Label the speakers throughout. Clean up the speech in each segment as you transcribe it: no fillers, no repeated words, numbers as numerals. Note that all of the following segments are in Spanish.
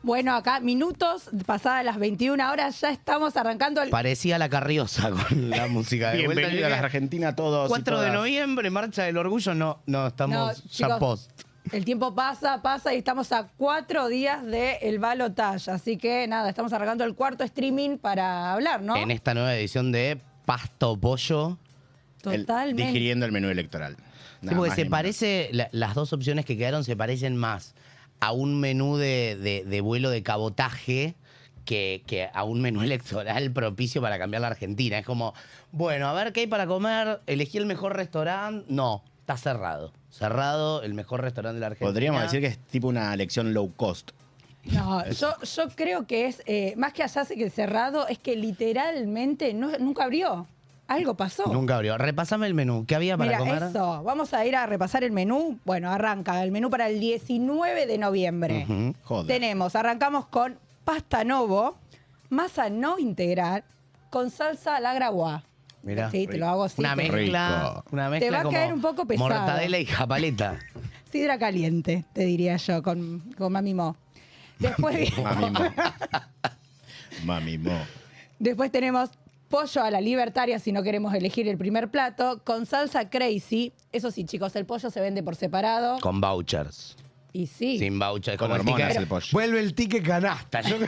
Speaker 1: Bueno, acá minutos, pasadas las 21 horas, ya estamos arrancando el...
Speaker 2: Parecía la Carriosa con la música de vuelta.
Speaker 3: Bienvenido a la Argentina a todos.
Speaker 2: 4 de noviembre, Marcha del Orgullo. No, estamos
Speaker 1: No,
Speaker 2: ya
Speaker 1: chicos,
Speaker 2: post.
Speaker 1: El tiempo pasa y estamos a 4 días del balotaje. Así que nada, estamos arrancando el cuarto streaming para hablar, ¿no?
Speaker 2: En esta nueva edición de Pasto Pollo.
Speaker 1: Totalmente.
Speaker 3: Digiriendo el menú electoral.
Speaker 2: Sí, porque se parece, las dos opciones que quedaron se parecen más a un menú de vuelo de cabotaje que a un menú electoral propicio para cambiar la Argentina. Es como, bueno, a ver qué hay para comer, elegí el mejor restaurante. No, está cerrado. Cerrado el mejor restaurante de la Argentina.
Speaker 3: Podríamos decir que es tipo una elección low cost.
Speaker 1: No, yo creo que es, más que allá que cerrado, es que literalmente nunca abrió. Algo pasó.
Speaker 2: Nunca abrió. Repásame el menú. ¿Qué había para comer?
Speaker 1: Eso. Vamos a ir a repasar el menú. Bueno, arranca el menú para el 19 de noviembre.
Speaker 3: Joder.
Speaker 1: Arrancamos con pasta novo, masa no integral, con salsa a la graguá.
Speaker 2: Mirá.
Speaker 1: Sí, te lo hago así.
Speaker 2: Una mezcla
Speaker 1: Te va a
Speaker 2: como
Speaker 1: caer un poco pesado.
Speaker 2: mortadela y japaleta.
Speaker 1: Sidra caliente, te diría yo, con Mami Mo. Después,
Speaker 3: Mami Mo. Mami Mo.
Speaker 1: después tenemos pollo a la libertaria, si no queremos elegir el primer plato, con salsa crazy. Eso sí, chicos, el pollo se vende por separado.
Speaker 2: Con vouchers.
Speaker 1: Y sí.
Speaker 2: Sin vouchers.
Speaker 3: Con
Speaker 2: Como
Speaker 3: hormonas
Speaker 2: ticket.
Speaker 3: el pollo.
Speaker 2: Vuelve el ticket canasta. Yo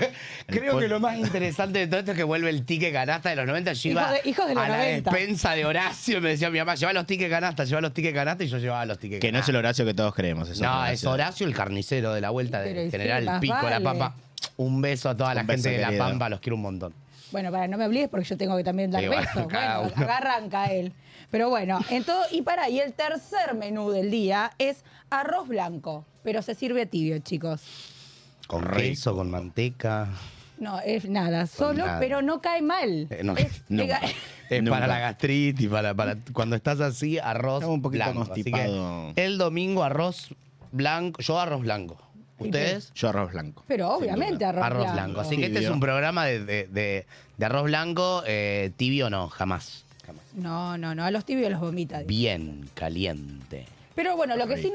Speaker 2: creo
Speaker 3: pollo.
Speaker 2: que lo más interesante de todo esto es que vuelve el ticket canasta de los 90. Yo iba
Speaker 1: Hijos de los
Speaker 2: a la
Speaker 1: 90.
Speaker 2: despensa de Horacio y me decía mi mamá, lleva los tickets canasta, lleva los tickets canasta, y yo llevaba los tickets
Speaker 3: Que no es el Horacio que todos creemos.
Speaker 2: No, es Horacio el carnicero de la vuelta
Speaker 1: Pero
Speaker 2: de
Speaker 1: sí,
Speaker 2: General
Speaker 1: más
Speaker 2: Pico,
Speaker 1: vale.
Speaker 2: La Pampa. Un beso a toda la
Speaker 3: Un
Speaker 2: gente
Speaker 3: beso,
Speaker 2: de La
Speaker 3: querido.
Speaker 2: Pampa, los quiero un montón.
Speaker 1: Bueno, para no me obligues porque yo tengo que también dar
Speaker 2: Sí, bueno,
Speaker 1: besos.
Speaker 2: cada
Speaker 1: Bueno,
Speaker 2: uno.
Speaker 1: acá arranca él. Pero bueno, y el tercer menú del día es arroz blanco, pero se sirve tibio, chicos.
Speaker 2: Con
Speaker 3: Rico.
Speaker 2: queso, con manteca.
Speaker 1: No, es nada, solo,
Speaker 2: nada.
Speaker 1: pero no cae mal.
Speaker 2: No,
Speaker 3: nunca.
Speaker 2: Es
Speaker 3: Nunca.
Speaker 2: para la gastritis, para cuando estás así, arroz
Speaker 3: Estaba un poquito
Speaker 2: blanco. Así que
Speaker 3: constipado.
Speaker 2: el domingo arroz blanco, yo arroz blanco. ¿Ustedes?
Speaker 3: Yo arroz blanco.
Speaker 1: Pero obviamente arroz,
Speaker 2: Arroz blanco. Así que este es
Speaker 3: Tibio.
Speaker 2: un programa de arroz blanco, tibio no, jamás.
Speaker 1: No, a los tibios los vomita.
Speaker 2: Bien caliente.
Speaker 1: Pero bueno, lo que sí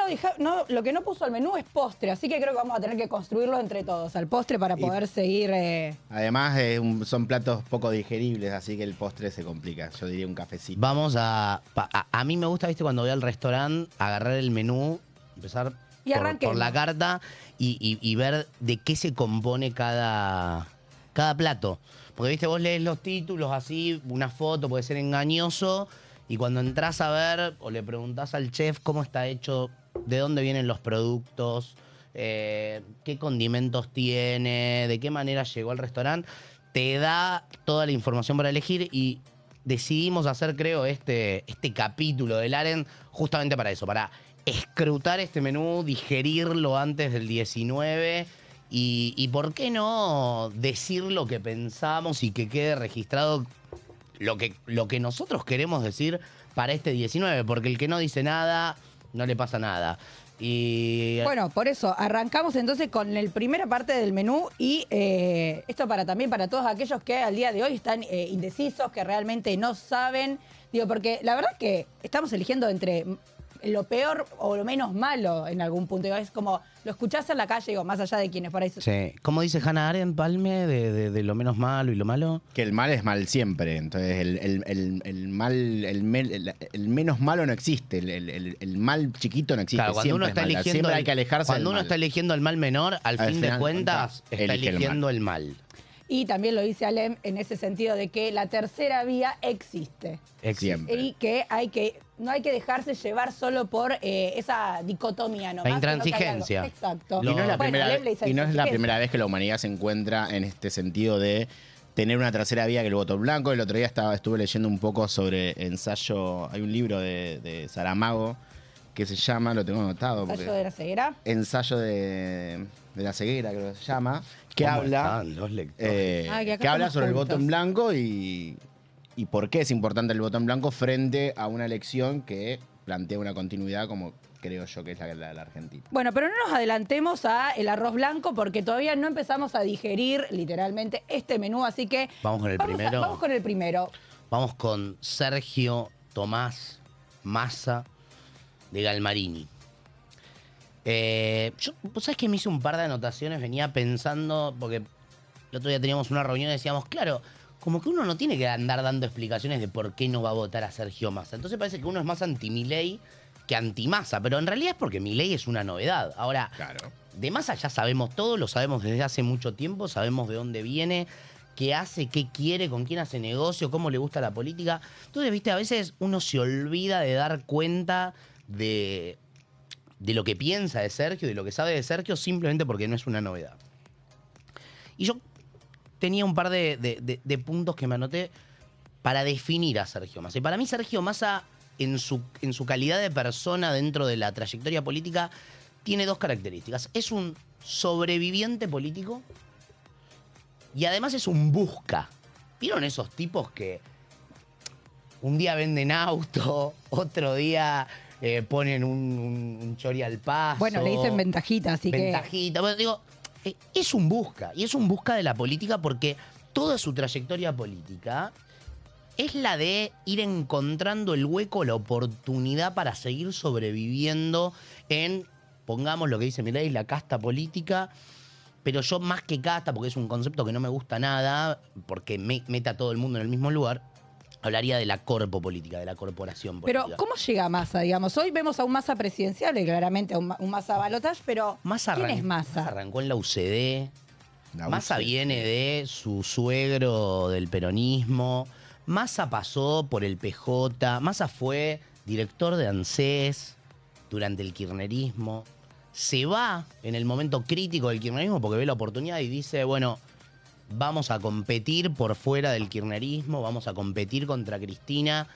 Speaker 1: lo que no puso al menú es postre, así que creo que vamos a tener que construirlo entre todos, al postre para poder seguir...
Speaker 3: Además, son platos poco digeribles, así que el postre se complica. Yo diría un cafecito.
Speaker 2: Vamos a mí me gusta, viste, cuando voy al restaurante, agarrar el menú, empezar
Speaker 1: Y
Speaker 2: por
Speaker 1: arranquemos.
Speaker 2: la carta y ver de qué se compone cada plato. Porque, viste, vos lees los títulos así, una foto puede ser engañoso, y cuando entras a ver o le preguntás al chef cómo está hecho, de dónde vienen los productos, qué condimentos tiene, de qué manera llegó al restaurante, te da toda la información para elegir. Y decidimos hacer, creo, este capítulo del Aren justamente para eso, para escrutar este menú, digerirlo antes del 19 y ¿por qué no decir lo que pensamos y que quede registrado lo que nosotros queremos decir para este 19? Porque el que no dice nada, no le pasa nada. Y
Speaker 1: Bueno, por eso arrancamos entonces con la primera parte del menú y esto también para todos aquellos que al día de hoy están indecisos, que realmente no saben. Digo, porque la verdad que estamos eligiendo entre lo peor o lo menos malo en algún punto. Digo, es como, lo escuchás en la calle, digo, más allá de quienes por ahí...
Speaker 2: sí. ¿Cómo dice Hannah Arendt, Palme, de lo menos malo y lo malo?
Speaker 3: Que el mal es mal siempre. Entonces, el menos malo no existe. El mal chiquito no existe.
Speaker 2: Claro, cuando uno
Speaker 3: Siempre
Speaker 2: está
Speaker 3: es maldad.
Speaker 2: eligiendo
Speaker 3: Siempre hay que alejarse
Speaker 2: cuando
Speaker 3: del
Speaker 2: uno
Speaker 3: mal.
Speaker 2: está eligiendo el mal menor, al fin de
Speaker 3: final,
Speaker 2: cuentas está
Speaker 3: elige el
Speaker 2: eligiendo
Speaker 3: mal.
Speaker 2: el mal.
Speaker 1: Y también lo dice Alem en ese sentido de que la tercera vía existe.
Speaker 3: Siempre.
Speaker 1: Y que no hay que dejarse llevar solo por esa dicotomía, ¿no?
Speaker 2: La intransigencia.
Speaker 1: Exacto.
Speaker 3: Y no es la,
Speaker 1: Bueno,
Speaker 3: primera,
Speaker 1: Alem le dice
Speaker 3: y no es la
Speaker 1: intransigencia.
Speaker 3: primera vez que la humanidad se encuentra en este sentido de tener una tercera vía que el voto blanco. El otro día estuve leyendo un poco sobre ensayo. Hay un libro de Saramago que se llama, lo tengo anotado.
Speaker 1: ¿Ensayo de la ceguera?
Speaker 3: Ensayo de la ceguera, creo que se llama, que
Speaker 2: ¿Cómo
Speaker 3: habla,
Speaker 2: están los lectores?
Speaker 1: Que acá
Speaker 3: sobre el
Speaker 1: estamos
Speaker 3: voto en
Speaker 1: juntos.
Speaker 3: blanco y por qué es importante el voto en blanco frente a una elección que plantea una continuidad como creo yo que es la de la Argentina.
Speaker 1: Bueno, pero no nos adelantemos a el arroz blanco porque todavía no empezamos a digerir literalmente este menú, así que...
Speaker 2: Vamos con el primero.
Speaker 1: Vamos con el primero.
Speaker 2: Vamos con Sergio Tomás Massa de Galmarini. Vos sabés que me hice un par de anotaciones, venía pensando, porque el otro día teníamos una reunión y decíamos, claro, como que uno no tiene que andar dando explicaciones de por qué no va a votar a Sergio Massa. Entonces parece que uno es más anti-Milei que anti-Massa, pero en realidad es porque Milei es una novedad. Ahora,
Speaker 3: Claro.
Speaker 2: de Massa ya sabemos todo, lo sabemos desde hace mucho tiempo, sabemos de dónde viene, qué hace, qué quiere, con quién hace negocio, cómo le gusta la política. Entonces, viste, a veces uno se olvida de dar cuenta de lo que piensa de Sergio, de lo que sabe de Sergio, simplemente porque no es una novedad. Y yo tenía un par de puntos que me anoté para definir a Sergio Massa. Y para mí Sergio Massa, en su calidad de persona dentro de la trayectoria política, tiene dos características. Es un sobreviviente político y además es un busca. ¿Vieron esos tipos que un día venden auto, otro día ponen un chori al paso?
Speaker 1: Bueno, le dicen ventajita, así
Speaker 2: Ventajita. Bueno, digo, es un busca. Y es un busca de la política porque toda su trayectoria política es la de ir encontrando el hueco, la oportunidad para seguir sobreviviendo en, pongamos lo que dice Milei, la casta política. Pero yo más que casta, porque es un concepto que no me gusta nada, porque mete a todo el mundo en el mismo lugar, hablaría de la corpo política, de la corporación política.
Speaker 1: Pero, ¿cómo llega Massa, digamos? Hoy vemos a un Massa presidencial y claramente a un Massa balotage, pero ¿quién es Massa?
Speaker 2: Arrancó en la UCD.
Speaker 3: La
Speaker 2: Massa
Speaker 3: UCD.
Speaker 2: viene de su suegro del peronismo. Massa pasó por el PJ. Massa fue director de ANSES durante el kirchnerismo. Se va en el momento crítico del kirchnerismo porque ve la oportunidad y dice, bueno, vamos a competir por fuera del kirchnerismo, vamos a competir contra Cristina.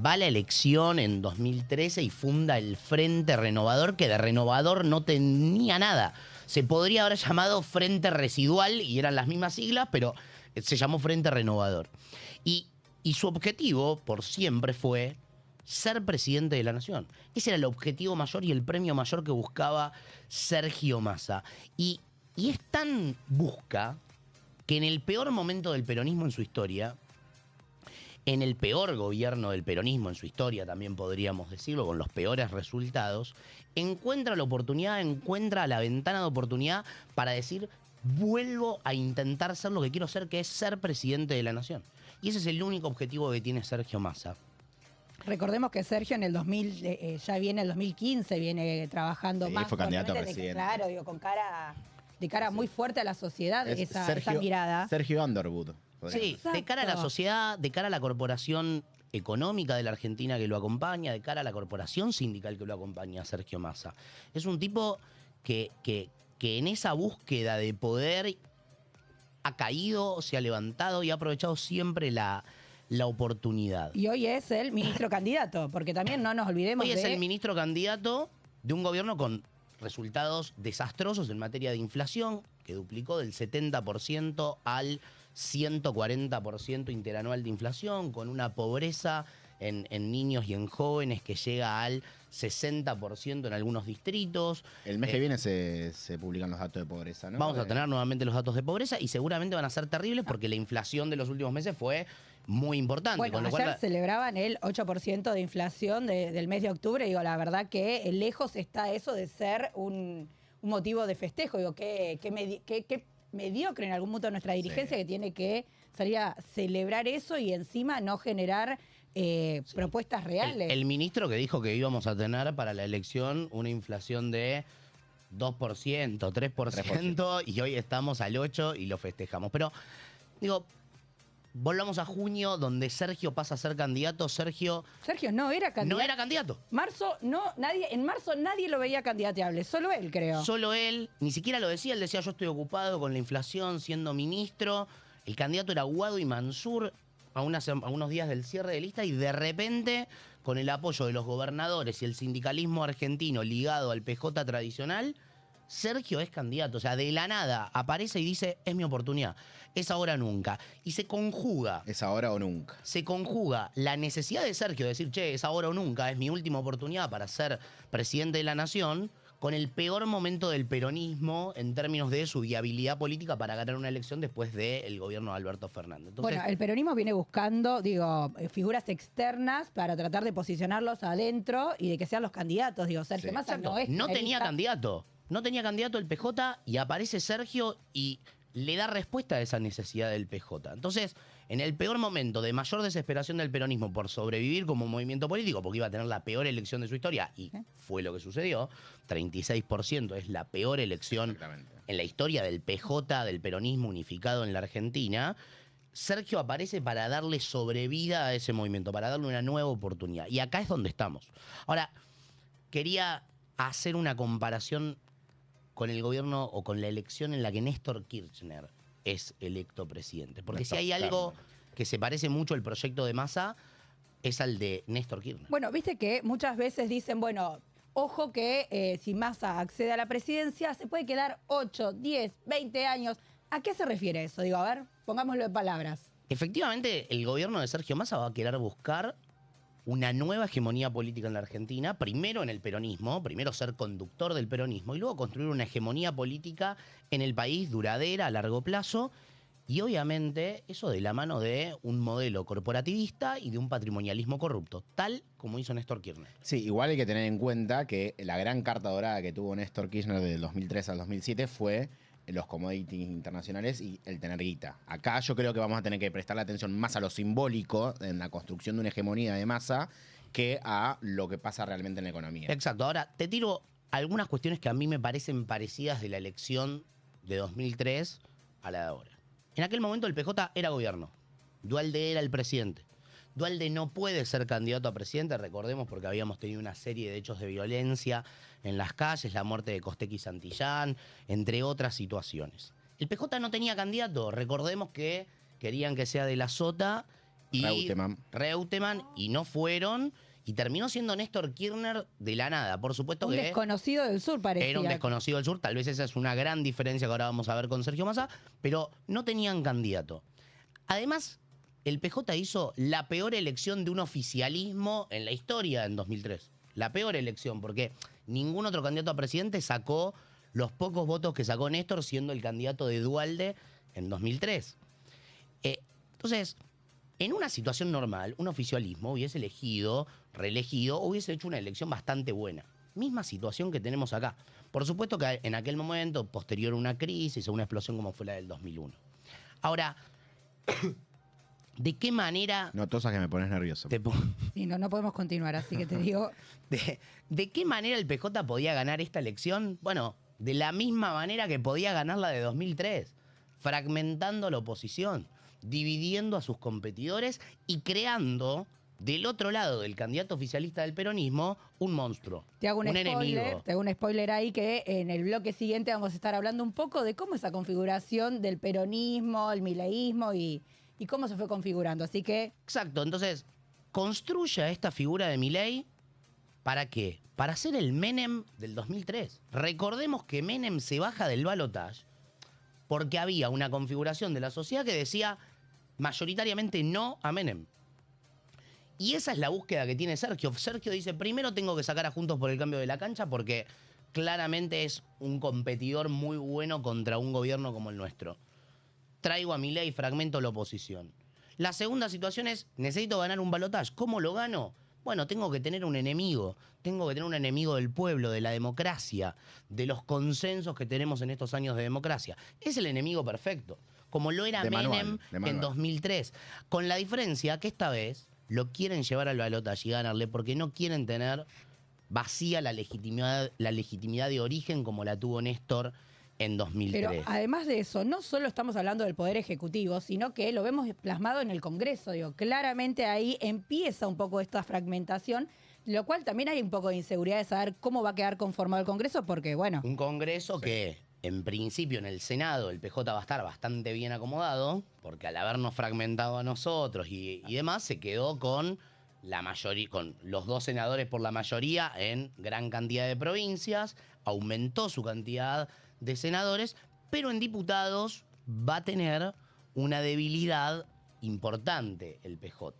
Speaker 2: Va a la elección en 2013 y funda el Frente Renovador, que de renovador no tenía nada. Se podría haber llamado Frente Residual y eran las mismas siglas, pero se llamó Frente Renovador. Y su objetivo por siempre fue ser presidente de la nación. Ese era el objetivo mayor y el premio mayor que buscaba Sergio Massa. Y es tan busca que en el peor momento del peronismo en su historia, en el peor gobierno del peronismo en su historia, también podríamos decirlo, con los peores resultados, encuentra la oportunidad, encuentra la ventana de oportunidad para decir, vuelvo a intentar ser lo que quiero ser, que es ser presidente de la nación. Y ese es el único objetivo que tiene Sergio Massa.
Speaker 1: Recordemos que Sergio en el 2000, ya viene el 2015, viene trabajando
Speaker 3: Sí,
Speaker 1: más.
Speaker 3: fue candidato a
Speaker 1: fuertemente,
Speaker 3: presidente.
Speaker 1: Claro, digo, de cara muy fuerte a la sociedad,
Speaker 3: Es
Speaker 1: esa mirada.
Speaker 3: Sergio Underwood.
Speaker 2: Sí,
Speaker 1: Exacto.
Speaker 2: de cara a la sociedad, de cara a la corporación económica de la Argentina que lo acompaña, de cara a la corporación sindical que lo acompaña, Sergio Massa. Es un tipo que en esa búsqueda de poder ha caído, se ha levantado y ha aprovechado siempre la oportunidad.
Speaker 1: Y hoy es el ministro candidato, porque también no nos olvidemos
Speaker 2: Hoy es
Speaker 1: de...
Speaker 2: el ministro candidato de un gobierno con resultados desastrosos en materia de inflación, que duplicó del 70% al 140% interanual de inflación, con una pobreza en niños y en jóvenes que llega al 60% en algunos distritos.
Speaker 3: El mes que viene se publican los datos de pobreza, ¿no?
Speaker 2: Vamos a tener nuevamente los datos de pobreza y seguramente van a ser terribles porque la inflación de los últimos meses fue muy importante.
Speaker 1: Bueno,
Speaker 2: con lo
Speaker 1: ayer
Speaker 2: cual,
Speaker 1: celebraban el 8% de inflación del mes de octubre. Digo, la verdad que lejos está eso de ser un motivo de festejo. Digo, qué mediocre en algún punto nuestra dirigencia que tiene que salir a celebrar eso y encima no generar propuestas reales.
Speaker 2: el ministro que dijo que íbamos a tener para la elección una inflación de 2%, 3%, y hoy estamos al 8% y lo festejamos. Pero, digo, volvamos a junio, donde Sergio pasa a ser candidato. Sergio
Speaker 1: no era candidato.
Speaker 2: no era candidato.
Speaker 1: En marzo nadie lo veía candidateable, solo él, creo.
Speaker 2: Solo él, ni siquiera lo decía, él decía yo estoy ocupado con la inflación, siendo ministro. El candidato era Guado y Mansur a unos días del cierre de lista y de repente, con el apoyo de los gobernadores y el sindicalismo argentino ligado al PJ tradicional, Sergio es candidato. O sea, de la nada aparece y dice, es mi oportunidad, es ahora o nunca. Y se conjuga.
Speaker 3: Es ahora o nunca.
Speaker 2: Se conjuga la necesidad de Sergio de decir, che, es ahora o nunca, es mi última oportunidad para ser presidente de la nación, con el peor momento del peronismo en términos de su viabilidad política para ganar una elección después del gobierno de Alberto Fernández. Entonces,
Speaker 1: Bueno, el peronismo viene buscando, figuras externas para tratar de posicionarlos adentro y de que sean los candidatos. Sergio
Speaker 3: Sí.
Speaker 1: Massa no es
Speaker 2: no tenía
Speaker 1: finalista.
Speaker 2: candidato. No tenía candidato el PJ y aparece Sergio y le da respuesta a esa necesidad del PJ. Entonces, en el peor momento de mayor desesperación del peronismo por sobrevivir como movimiento político, porque iba a tener la peor elección de su historia, y fue lo que sucedió, 36% es la peor elección
Speaker 3: Exactamente.
Speaker 2: en la historia del PJ, del peronismo unificado en la Argentina, Sergio aparece para darle sobrevida a ese movimiento, para darle una nueva oportunidad. Y acá es donde estamos. Ahora, quería hacer una comparación con el gobierno o con la elección en la que Néstor Kirchner es electo presidente. Porque si hay algo que se parece mucho al proyecto de Massa, es al de Néstor Kirchner.
Speaker 1: Bueno, viste que muchas veces dicen, bueno, ojo que si Massa accede a la presidencia, se puede quedar 8, 10, 20 años. ¿A qué se refiere eso? A ver, pongámoslo en palabras.
Speaker 2: Efectivamente, el gobierno de Sergio Massa va a querer buscar una nueva hegemonía política en la Argentina, primero en el peronismo, primero ser conductor del peronismo y luego construir una hegemonía política en el país duradera, a largo plazo, y obviamente eso de la mano de un modelo corporativista y de un patrimonialismo corrupto, tal como hizo Néstor Kirchner.
Speaker 3: Sí, igual hay que tener en cuenta que la gran carta dorada que tuvo Néstor Kirchner del 2003 al 2007 fue los commodities internacionales y el tener guita. Acá yo creo que vamos a tener que prestarle atención más a lo simbólico en la construcción de una hegemonía de Massa que a lo que pasa realmente en la economía.
Speaker 2: Exacto. Ahora, te tiro algunas cuestiones que a mí me parecen parecidas de la elección de 2003 a la de ahora. En aquel momento el PJ era gobierno. Duhalde era el presidente. Duhalde no puede ser candidato a presidente, recordemos, porque habíamos tenido una serie de hechos de violencia en las calles, la muerte de Costec y Santillán, entre otras situaciones. El PJ no tenía candidato, recordemos que querían que sea de la Sota y Reutemann y no fueron, y terminó siendo Néstor Kirchner de la nada. Por supuesto
Speaker 1: Un
Speaker 2: que
Speaker 1: desconocido del sur parecía.
Speaker 2: era un desconocido del sur, tal vez esa es una gran diferencia que ahora vamos a ver con Sergio Massa, pero no tenían candidato. Además, el PJ hizo la peor elección de un oficialismo en la historia en 2003. La peor elección, porque ningún otro candidato a presidente sacó los pocos votos que sacó Néstor siendo el candidato de Duhalde en 2003. Entonces, en una situación normal, un oficialismo hubiese elegido, reelegido, hubiese hecho una elección bastante buena. Misma situación que tenemos acá. Por supuesto que en aquel momento, posterior a una crisis, a una explosión como fue la del 2001. Ahora, ¿de qué manera...
Speaker 3: No tosas que me pones nervioso.
Speaker 1: Sí, no podemos continuar, así que te digo...
Speaker 2: ¿De qué manera el PJ podía ganar esta elección? Bueno, de la misma manera que podía ganar la de 2003, fragmentando la oposición, dividiendo a sus competidores y creando, del otro lado del candidato oficialista del peronismo, un monstruo,
Speaker 1: Te hago un spoiler,
Speaker 2: enemigo.
Speaker 1: te hago un spoiler ahí que en el bloque siguiente vamos a estar hablando un poco de cómo esa configuración del peronismo, el mileísmo y cómo se fue configurando. Así que...
Speaker 2: Exacto, entonces, construya esta figura de Milei, ¿para qué? Para ser el Menem del 2003. Recordemos que Menem se baja del balotaje porque había una configuración de la sociedad que decía mayoritariamente no a Menem. Y esa es la búsqueda que tiene Sergio. Sergio dice, primero tengo que sacar a Juntos por el Cambio de la cancha porque claramente es un competidor muy bueno contra un gobierno como el nuestro. Traigo a Milei, fragmento la oposición. La segunda situación es, necesito ganar un balotaje. ¿Cómo lo gano? Bueno, tengo que tener un enemigo. Tengo que tener un enemigo del pueblo, de la democracia, de los consensos que tenemos en estos años de democracia. Es el enemigo perfecto, como lo era Menem en 2003. Con la diferencia que esta vez lo quieren llevar al balotaje y ganarle porque no quieren tener vacía la legitimidad de origen como la tuvo Néstor en 2003.
Speaker 1: Pero además de eso, no solo estamos hablando del Poder Ejecutivo, sino que lo vemos plasmado en el Congreso. Claramente ahí empieza un poco esta fragmentación, lo cual también hay un poco de inseguridad de saber cómo va a quedar conformado el Congreso, porque bueno...
Speaker 2: Un Congreso que, en principio, en el Senado, el PJ va a estar bastante bien acomodado, porque al habernos fragmentado a nosotros y demás, se quedó con la mayoría, con los 2 senadores por la mayoría en gran cantidad de provincias, aumentó su cantidad de senadores, pero en diputados va a tener una debilidad importante el PJ.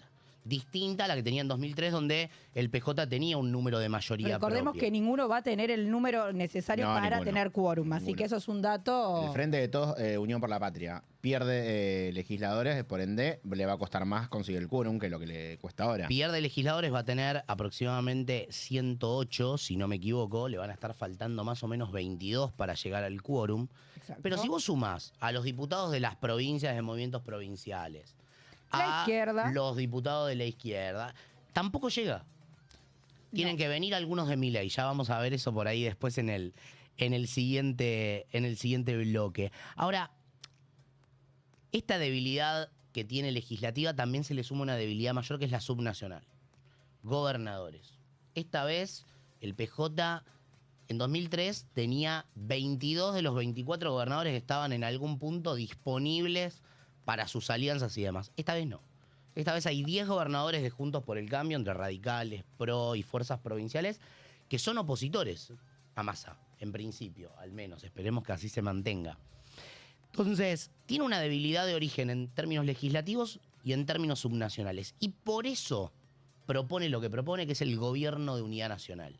Speaker 2: distinta a la que tenía en 2003, donde el PJ tenía un número de mayoría
Speaker 1: Recordemos
Speaker 2: propia.
Speaker 1: que ninguno va a tener el número necesario
Speaker 3: No,
Speaker 1: para
Speaker 3: ninguno.
Speaker 1: tener quórum, así
Speaker 3: Ninguno.
Speaker 1: que eso es un dato...
Speaker 3: El Frente de Todos, Unión por la Patria, pierde legisladores, por ende le va a costar más conseguir el quórum que lo que le cuesta ahora.
Speaker 2: Pierde legisladores, va a tener aproximadamente 108, si no me equivoco, le van a estar faltando más o menos 22 para llegar al quórum.
Speaker 1: Exacto.
Speaker 2: Pero si vos sumás a los diputados de las provincias, de movimientos provinciales,
Speaker 1: La izquierda.
Speaker 2: los diputados de la izquierda, tampoco llega. Tienen que venir algunos de Milei, ya vamos a ver eso por ahí después en el siguiente bloque. Ahora, esta debilidad que tiene legislativa también se le suma una debilidad mayor que es la subnacional. Gobernadores. Esta vez el PJ en 2003 tenía 22 de los 24 gobernadores que estaban en algún punto disponibles para sus alianzas y demás. Esta vez no. Esta vez hay 10 gobernadores de Juntos por el Cambio, entre radicales, PRO y fuerzas provinciales, que son opositores a Massa, en principio, al menos. Esperemos que así se mantenga. Entonces, tiene una debilidad de origen en términos legislativos y en términos subnacionales. Y por eso propone lo que propone, que es el gobierno de unidad nacional.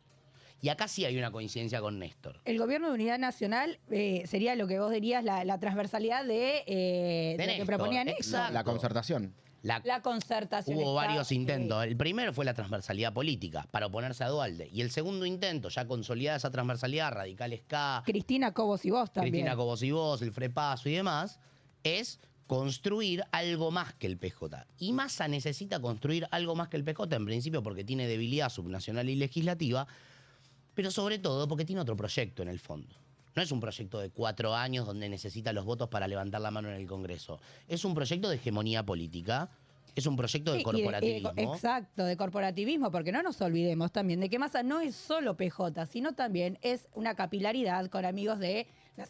Speaker 2: Y acá sí hay una coincidencia con Néstor.
Speaker 1: El gobierno de unidad nacional sería lo que vos dirías la transversalidad de lo que
Speaker 2: Néstor,
Speaker 1: proponía Néstor.
Speaker 2: exacto.
Speaker 3: La concertación.
Speaker 1: La concertación.
Speaker 2: Hubo
Speaker 1: está,
Speaker 2: varios intentos. El primero fue la transversalidad política, para oponerse a Duhalde. Y el segundo intento, ya consolidada esa transversalidad, Radicales K,
Speaker 1: Cristina Cobos y vos también.
Speaker 2: Cristina Cobos y vos, el Frepaso y demás, es construir algo más que el PJ. Y Massa necesita construir algo más que el PJ, en principio porque tiene debilidad subnacional y legislativa, pero sobre todo porque tiene otro proyecto en el fondo. No es un proyecto de 4 años donde necesita los votos para levantar la mano en el Congreso. Es un proyecto de hegemonía política, es un proyecto de
Speaker 1: Sí,
Speaker 2: corporativismo.
Speaker 1: Exacto, de corporativismo, porque no nos olvidemos también de que Massa no es solo PJ, sino también es una capilaridad con amigos de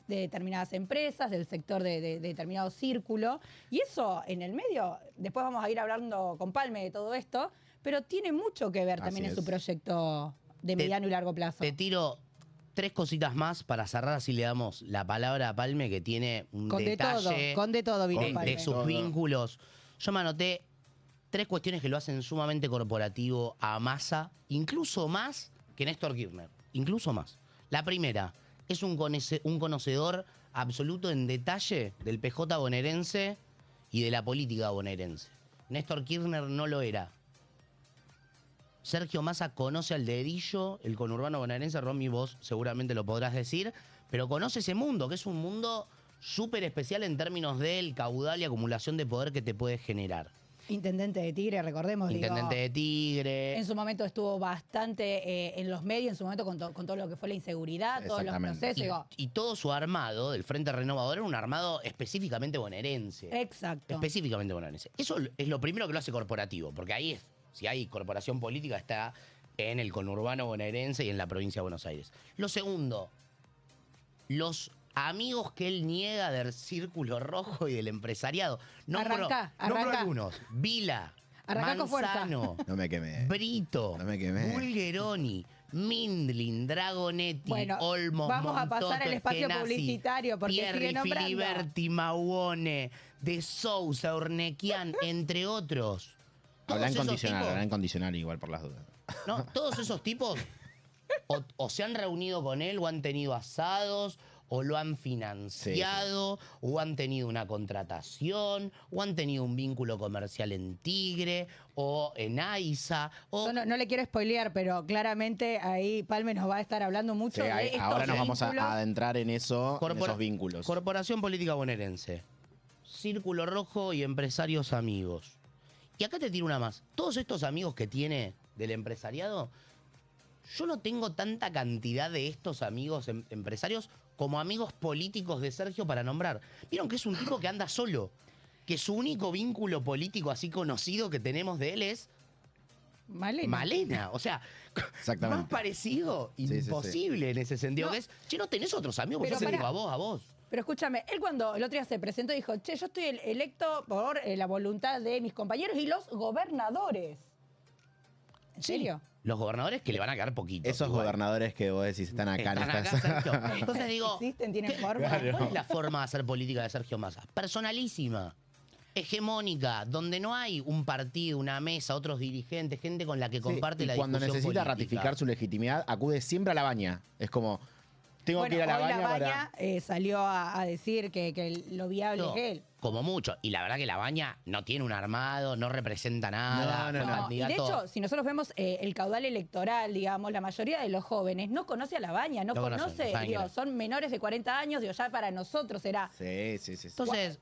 Speaker 1: determinadas empresas, del sector de determinado círculo. Y eso en el medio, después vamos a ir hablando con Palme de todo esto, pero tiene mucho que ver también
Speaker 3: Así
Speaker 1: en su
Speaker 3: es.
Speaker 1: proyecto de mediano y largo plazo.
Speaker 2: Te tiro 3 cositas más para cerrar, así le damos la palabra a Palme, que tiene un
Speaker 1: Con
Speaker 2: detalle
Speaker 1: de todo vino
Speaker 3: Con
Speaker 1: Palme.
Speaker 2: de sus
Speaker 3: todo.
Speaker 2: vínculos. Yo me anoté 3 cuestiones que lo hacen sumamente corporativo a Massa, incluso más que Néstor Kirchner, incluso más. La primera, es un conocedor absoluto en detalle del PJ bonaerense y de la política bonaerense. Néstor Kirchner no lo era. Sergio Massa conoce al dedillo, el conurbano bonaerense. Romy, vos seguramente lo podrás decir, pero conoce ese mundo, que es un mundo súper especial en términos del caudal y acumulación de poder que te puede generar.
Speaker 1: Intendente de Tigre, recordemos.
Speaker 2: Intendente de Tigre.
Speaker 1: En su momento estuvo bastante en los medios, en su momento con todo lo que fue la inseguridad, todos los
Speaker 3: Exactamente.
Speaker 1: procesos.
Speaker 2: Y,
Speaker 1: digo,
Speaker 2: y todo su armado del Frente Renovador era un armado específicamente bonaerense.
Speaker 1: exacto.
Speaker 2: Específicamente bonaerense. Eso es lo primero que lo hace corporativo, porque ahí es, si hay corporación política, está en el conurbano bonaerense y en la provincia de Buenos Aires. Lo segundo, los amigos que él niega del Círculo Rojo y del empresariado. Nombro
Speaker 1: Arranca.
Speaker 2: algunos. Vila,
Speaker 1: Arranca con fuerza.
Speaker 2: Manzano,
Speaker 3: No me quemé.
Speaker 2: Brito,
Speaker 3: No me quemé.
Speaker 2: Bulgeroni, Mindlin, Dragonetti,
Speaker 1: Bueno,
Speaker 2: Olmos,
Speaker 1: vamos a pasar
Speaker 2: Montoto,
Speaker 1: el espacio
Speaker 2: Eskenazi,
Speaker 1: publicitario porque sigue
Speaker 2: Pierri,
Speaker 1: nombrando.
Speaker 2: Filiberti, Mauone, De Sousa, Urnequian, entre otros.
Speaker 3: Habla en
Speaker 2: Todos esos
Speaker 3: condicional,
Speaker 2: tipos-
Speaker 3: habla en condicional igual por las dudas.
Speaker 2: no, todos esos tipos o se han reunido con él o han tenido asados o lo han financiado o han tenido una contratación o han tenido un vínculo comercial en Tigre o en AISA o
Speaker 1: Yo no le quiero spoilear, pero claramente ahí Palme nos va a estar hablando mucho
Speaker 3: Sí,
Speaker 1: de estos
Speaker 3: ahora nos vamos a
Speaker 1: vínculos.
Speaker 3: adentrar en eso, en
Speaker 2: Corpora-
Speaker 3: esos vínculos.
Speaker 2: Corporación Política Bonaerense, Círculo Rojo y empresarios amigos. Y acá te tiro una más. Todos estos amigos que tiene del empresariado, yo no tengo tanta cantidad de estos amigos empresarios como amigos políticos de Sergio para nombrar. Vieron que es un tipo que anda solo, que su único vínculo político así conocido que tenemos de él es
Speaker 1: Malena.
Speaker 2: Malena. O sea,
Speaker 3: Exactamente.
Speaker 2: más parecido,
Speaker 3: Sí, sí, sí.
Speaker 2: imposible en ese sentido.
Speaker 1: No.
Speaker 2: Que es, che, no tenés otros amigos,
Speaker 1: Pero
Speaker 2: yo te
Speaker 1: pará.
Speaker 2: digo a vos.
Speaker 1: Pero escúchame, él cuando el otro día se presentó dijo, che, yo estoy electo por la voluntad de mis compañeros y los gobernadores. ¿En serio?
Speaker 2: Los gobernadores que le van a quedar poquitos.
Speaker 3: Esos
Speaker 2: igual.
Speaker 3: gobernadores que vos decís están acá
Speaker 2: Están
Speaker 3: en
Speaker 2: acá,
Speaker 3: estas...
Speaker 2: Sergio. Entonces digo,
Speaker 1: ¿Existen? ¿Tienen
Speaker 2: ¿qué-
Speaker 1: forma?
Speaker 2: ¿cuál es la forma de hacer política de Sergio Massa? Personalísima. hegemónica, donde no hay un partido, una mesa, otros dirigentes, gente con la que
Speaker 3: Sí,
Speaker 2: comparte
Speaker 3: y
Speaker 2: la
Speaker 3: cuando
Speaker 2: discusión
Speaker 3: necesita
Speaker 2: política.
Speaker 3: ratificar su legitimidad, acude siempre a la baña. Es como, tengo que ir a la
Speaker 1: hoy
Speaker 3: baña
Speaker 1: la
Speaker 3: para...
Speaker 1: Baña salió a decir que lo viable
Speaker 2: No,
Speaker 1: es él.
Speaker 2: como mucho. Y la verdad que la Baña no tiene un armado, no representa nada.
Speaker 3: No,
Speaker 2: fue
Speaker 3: no.
Speaker 1: Y de
Speaker 2: candidato-
Speaker 1: hecho, si nosotros vemos el caudal electoral, digamos, la mayoría de los jóvenes no conoce a la Baña, no
Speaker 2: No conocen,
Speaker 1: conoce,
Speaker 2: no saben
Speaker 1: digo,
Speaker 2: quién es.
Speaker 1: son menores de 40 años, digo, ya para nosotros era...
Speaker 3: Sí.
Speaker 2: Entonces,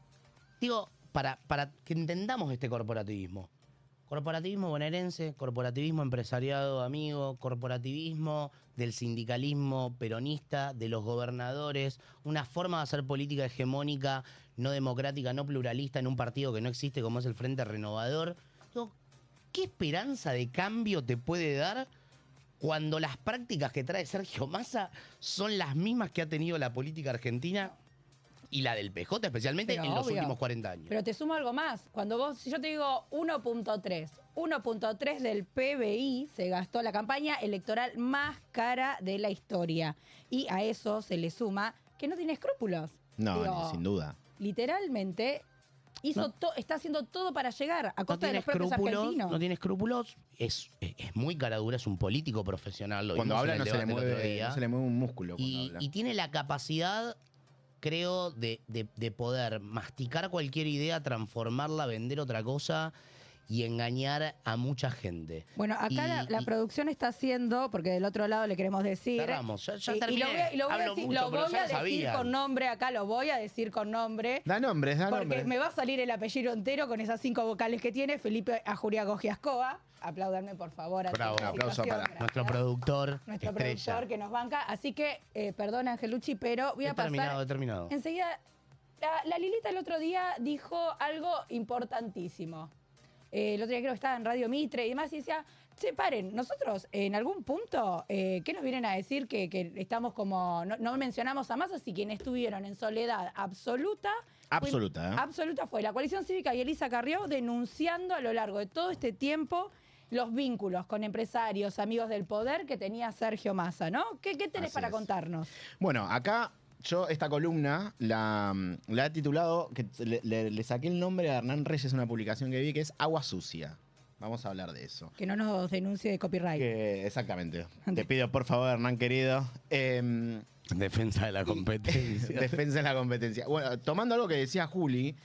Speaker 2: digo, para que entendamos este corporativismo. Corporativismo bonaerense, corporativismo empresariado amigo, corporativismo del sindicalismo peronista, de los gobernadores, una forma de hacer política hegemónica, no democrática, no pluralista en un partido que no existe como es el Frente Renovador. Digo, ¿qué esperanza de cambio te puede dar cuando las prácticas que trae Sergio Massa son las mismas que ha tenido la política argentina y la del PJ, especialmente
Speaker 1: Pero
Speaker 2: en los
Speaker 1: obvio.
Speaker 2: últimos 40 años?
Speaker 1: Pero te sumo algo más. Cuando vos, si yo te digo 1.3 del PBI se gastó la campaña electoral más cara de la historia. Y a eso se le suma que no tiene escrúpulos.
Speaker 3: No,
Speaker 1: Digo,
Speaker 3: sin duda.
Speaker 1: literalmente está haciendo todo para llegar a costa de los propios argentinos.
Speaker 2: No tiene escrúpulos, es muy cara dura, es un político profesional. Lo
Speaker 3: Cuando
Speaker 2: vimos
Speaker 3: habla
Speaker 2: en
Speaker 3: no
Speaker 2: el
Speaker 3: se, le
Speaker 2: debate el otro
Speaker 3: mueve,
Speaker 2: día.
Speaker 3: no se le mueve un músculo cuando
Speaker 2: Y,
Speaker 3: habla.
Speaker 2: y tiene la capacidad, creo, de poder masticar cualquier idea, transformarla, vender otra cosa y engañar a mucha gente.
Speaker 1: Bueno, acá la producción está haciendo, porque del otro lado le queremos decir.
Speaker 2: Cerramos, ya
Speaker 1: y
Speaker 2: terminé.
Speaker 1: lo voy a
Speaker 2: Hablo
Speaker 1: decir,
Speaker 2: mucho,
Speaker 1: lo
Speaker 2: pero
Speaker 1: voy
Speaker 2: ya
Speaker 1: a
Speaker 2: lo
Speaker 1: decir
Speaker 2: sabían.
Speaker 1: con nombre, acá lo voy a decir con nombre.
Speaker 3: Da nombres.
Speaker 1: Porque me va a salir el apellido entero con esas 5 vocales que tiene, Felipe Ajuriago Giascoa. Apláudanme, por favor. ante
Speaker 2: Bravo.
Speaker 1: esta
Speaker 3: Un aplauso
Speaker 1: situación.
Speaker 3: para
Speaker 1: Gracias.
Speaker 2: Nuestro productor,
Speaker 1: Nuestro
Speaker 2: estrella.
Speaker 1: productor que nos banca. Así que, perdón, Angelucci, pero voy a pasar.
Speaker 2: He terminado.
Speaker 1: Enseguida, la Lilita el otro día dijo algo importantísimo. El otro día creo que estaba en Radio Mitre y demás y decía, che, paren, nosotros en algún punto, ¿qué nos vienen a decir que estamos como, no mencionamos a Massa, si quienes estuvieron en soledad absoluta?
Speaker 3: Absoluta, ¿eh?
Speaker 1: Absoluta fue la Coalición Cívica y Elisa Carrió denunciando a lo largo de todo este tiempo los vínculos con empresarios, amigos del poder que tenía Sergio Massa, ¿no? ¿Qué tenés
Speaker 3: Así
Speaker 1: para
Speaker 3: es.
Speaker 1: contarnos?
Speaker 3: Bueno, acá yo esta columna la he titulado, que le saqué el nombre a Hernán Reyes, una publicación que vi, que es Agua Sucia. Vamos a hablar de eso.
Speaker 1: Que no nos denuncie de copyright.
Speaker 3: Exactamente. Te pido, por favor, Hernán querido.
Speaker 2: Defensa de la competencia.
Speaker 3: Defensa de la competencia. Bueno, tomando algo que decía Juli,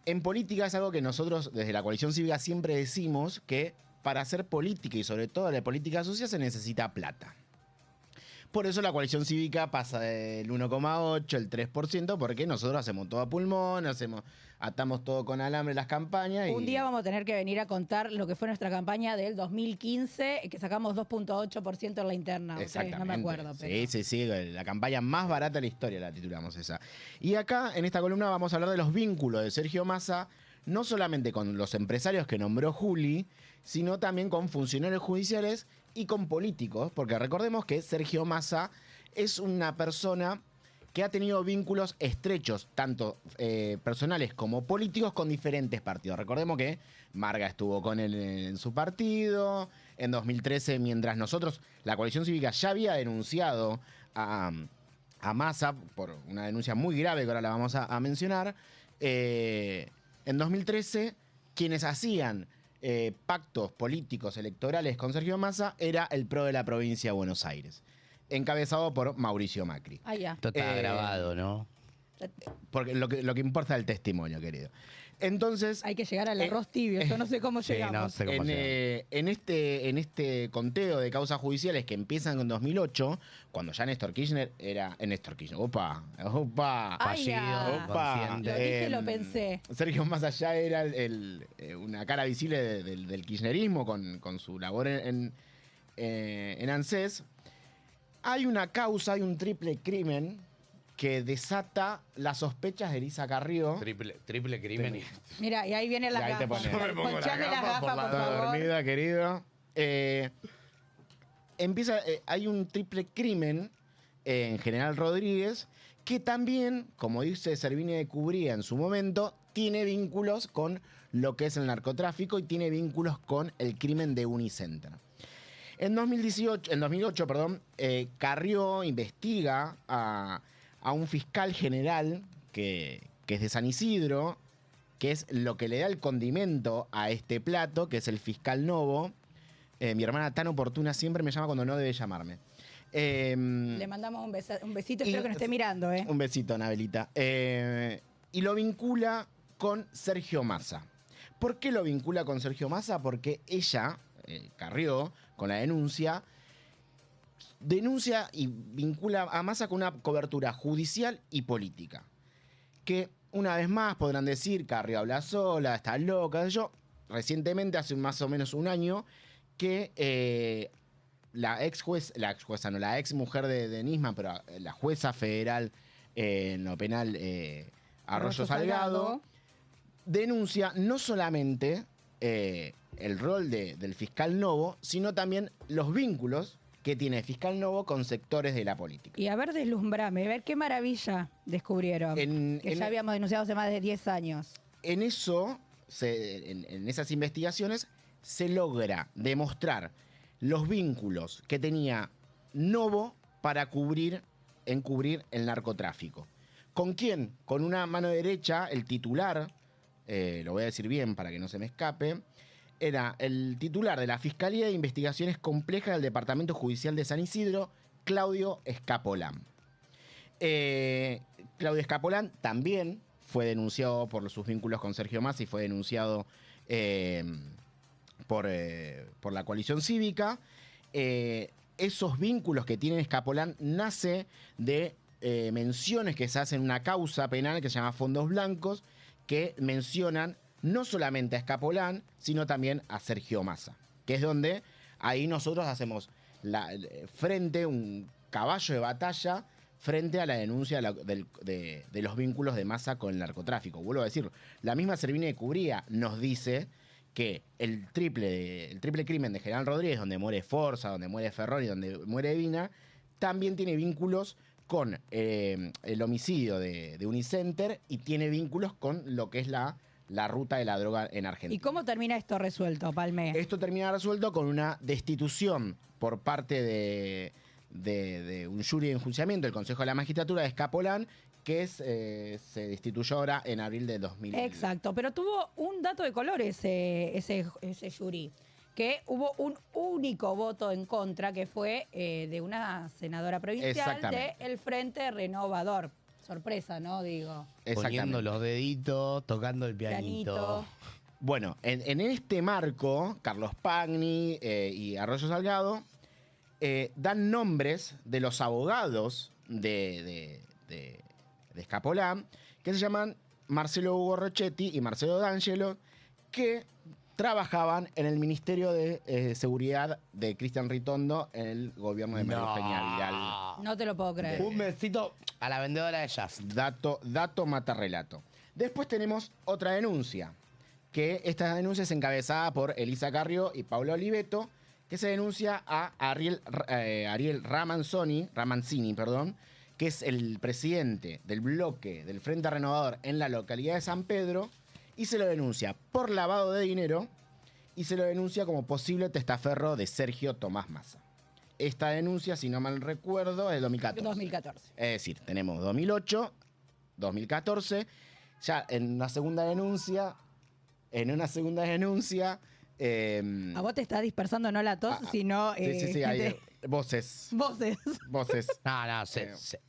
Speaker 3: en política es algo que nosotros desde la Coalición Cívica siempre decimos que para hacer política y sobre todo la política sucia se necesita plata. Por eso la Coalición Cívica pasa del 1,8, el 3%, porque nosotros hacemos todo a pulmón, atamos todo con alambre las campañas.
Speaker 1: Un día vamos a tener que venir a contar lo que fue nuestra campaña del 2015, que sacamos 2.8% en la interna. Ustedes, no me acuerdo. Pero...
Speaker 3: Sí, la campaña más barata de la historia la titulamos esa. Y acá, en esta columna, vamos a hablar de los vínculos de Sergio Massa, no solamente con los empresarios que nombró Juli, sino también con funcionarios judiciales y con políticos, porque recordemos que Sergio Massa es una persona que ha tenido vínculos estrechos, tanto personales como políticos, con diferentes partidos. Recordemos que Marga estuvo con él en su partido. En 2013, mientras nosotros, la Coalición Cívica ya había denunciado a Massa por una denuncia muy grave que ahora la vamos a mencionar, en 2013, quienes hacían pactos políticos electorales con Sergio Massa era el PRO de la provincia de Buenos Aires, encabezado por Mauricio Macri.
Speaker 1: Ah, ya.
Speaker 2: Esto está grabado, ¿no?
Speaker 3: Porque lo que importa es el testimonio, querido. Entonces,
Speaker 1: Hay que llegar al arroz tibio, yo no sé cómo
Speaker 2: Sí,
Speaker 1: llegamos.
Speaker 2: no sé cómo llegamos.
Speaker 3: en este conteo de causas judiciales que empiezan en 2008, cuando ya Néstor Kirchner era... Néstor Kirchner, opa.
Speaker 1: Ay, ya.
Speaker 3: Opa.
Speaker 2: consciente.
Speaker 1: Lo dije, lo pensé.
Speaker 3: Sergio Massa ya era una cara visible del kirchnerismo con su labor en ANSES. Hay una causa, hay un triple crimen que desata las sospechas de Elisa Carrió.
Speaker 2: Triple crimen.
Speaker 1: Mira, y ahí viene la
Speaker 3: Y ahí te
Speaker 1: gafa.
Speaker 3: pones. Yo me
Speaker 2: pongo la
Speaker 1: Ponchame
Speaker 2: gafa
Speaker 1: las
Speaker 2: por
Speaker 1: gafas,
Speaker 2: la-
Speaker 1: por
Speaker 3: Está
Speaker 1: favor.
Speaker 3: dormida, querido. Hay un triple crimen en General Rodríguez que también, como dice Servini de Cubría en su momento, tiene vínculos con lo que es el narcotráfico y tiene vínculos con el crimen de Unicenter. En 2008, Carrió investiga a un fiscal general que es de San Isidro, que es lo que le da el condimento a este plato, que es el fiscal Novo. Mi hermana tan oportuna siempre me llama cuando no debe llamarme.
Speaker 1: Le mandamos un besito, espero que nos esté mirando.
Speaker 3: Un besito, Anabelita. Y lo vincula con Sergio Massa. ¿Por qué lo vincula con Sergio Massa? Porque ella, Carrió, con la denuncia y vincula a Massa con una cobertura judicial y política. Que una vez más podrán decir, Carrió habla sola, está loca, recientemente, hace más o menos un año, que la ex mujer de Nisman, pero la jueza federal en lo penal, Arroyo Salgado, denuncia no solamente el rol del fiscal Novo, sino también los vínculos que tiene el fiscal Novo con sectores de la política.
Speaker 1: Y a ver, deslumbrame, a ver qué maravilla descubrieron. Ya habíamos denunciado hace más de 10 años.
Speaker 3: En eso, en esas investigaciones, se logra demostrar los vínculos que tenía Novo para encubrir el narcotráfico. ¿Con quién? Con una mano derecha, el titular, lo voy a decir bien para que no se me escape, era el titular de la Fiscalía de Investigaciones Complejas del Departamento Judicial de San Isidro, Claudio Escapolán. Claudio Escapolán también fue denunciado por sus vínculos con Sergio Massa y fue denunciado por la coalición cívica. Esos vínculos que tiene Escapolán nace de menciones que se hacen en una causa penal que se llama Fondos Blancos, que mencionan no solamente a Escapolán, sino también a Sergio Massa, que es donde ahí nosotros hacemos un caballo de batalla frente a la denuncia de los vínculos de Massa con el narcotráfico. Vuelvo a decir, la misma Servini de Cubría nos dice que el triple crimen de General Rodríguez, donde muere Forza, donde muere Ferrón y donde muere Vina, también tiene vínculos con el homicidio de Unicenter y tiene vínculos con lo que es la ruta de la droga en Argentina.
Speaker 1: ¿Y cómo termina esto resuelto, Palme?
Speaker 3: Esto termina resuelto con una destitución por parte de un jury de enjuiciamiento del Consejo de la Magistratura de Escapolán, que se destituyó ahora en abril de 2000.
Speaker 1: Exacto, pero tuvo un dato de color ese jury, que hubo un único voto en contra, que fue de una senadora provincial del Frente Renovador. Sorpresa, ¿no? Digo.
Speaker 2: Poniendo los deditos, tocando el pianito.
Speaker 3: Bueno, en este marco, Carlos Pagni y Arroyo Salgado dan nombres de los abogados de Escapolán, que se llaman Marcelo Hugo Rochetti y Marcelo D'Angelo, que trabajaban en el Ministerio de Seguridad de Cristian Ritondo en el gobierno de María Eugenia Vidal.
Speaker 1: No te lo puedo creer.
Speaker 2: Un besito a la vendedora de jazz.
Speaker 3: Dato mata relato. Después tenemos otra denuncia, que esta denuncia es encabezada por Elisa Carrió y Paula Oliveto, que se denuncia a Ariel Ramancini, que es el presidente del bloque del Frente Renovador en la localidad de San Pedro, y se lo denuncia por lavado de dinero y se lo denuncia como posible testaferro de Sergio Tomás Massa. Esta denuncia, si no mal recuerdo, es de 2014. Es decir, tenemos 2008, 2014, ya en una segunda denuncia...
Speaker 1: A vos te está dispersando no la tos, sino...
Speaker 3: sí, hay voces. Voces.
Speaker 2: No,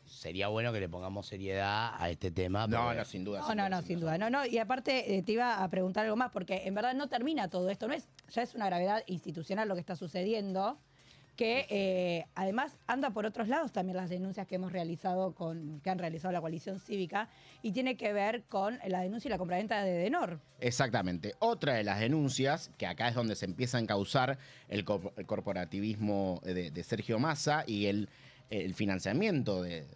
Speaker 2: sería bueno que le pongamos seriedad a este tema.
Speaker 3: No, sin duda.
Speaker 1: Sin duda. No, y aparte te iba a preguntar algo más, porque en verdad no termina todo esto. Ya es una gravedad institucional lo que está sucediendo, que además anda por otros lados también las denuncias que hemos realizado que han realizado la coalición cívica, y tiene que ver con la denuncia y la compraventa de Edenor.
Speaker 3: Exactamente. Otra de las denuncias, que acá es donde se empieza a encauzar el corporativismo de Sergio Massa y el financiamiento de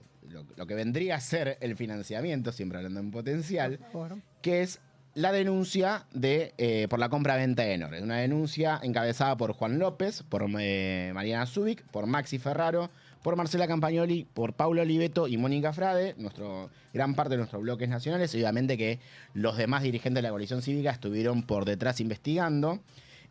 Speaker 3: lo que vendría a ser el financiamiento, siempre hablando en potencial, que es la denuncia por la compra-venta de Edenor. Es una denuncia encabezada por Juan López, por Mariana Zubik, por Maxi Ferraro, por Marcela Campagnoli, por Paula Oliveto y Mónica Frade, gran parte de nuestros bloques nacionales, y obviamente que los demás dirigentes de la coalición cívica estuvieron por detrás investigando,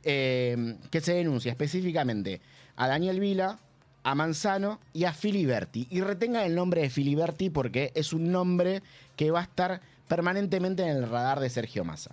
Speaker 3: que se denuncia específicamente a Daniel Vila, a Manzano y a Filiberti. Y retengan el nombre de Filiberti porque es un nombre que va a estar permanentemente en el radar de Sergio Massa.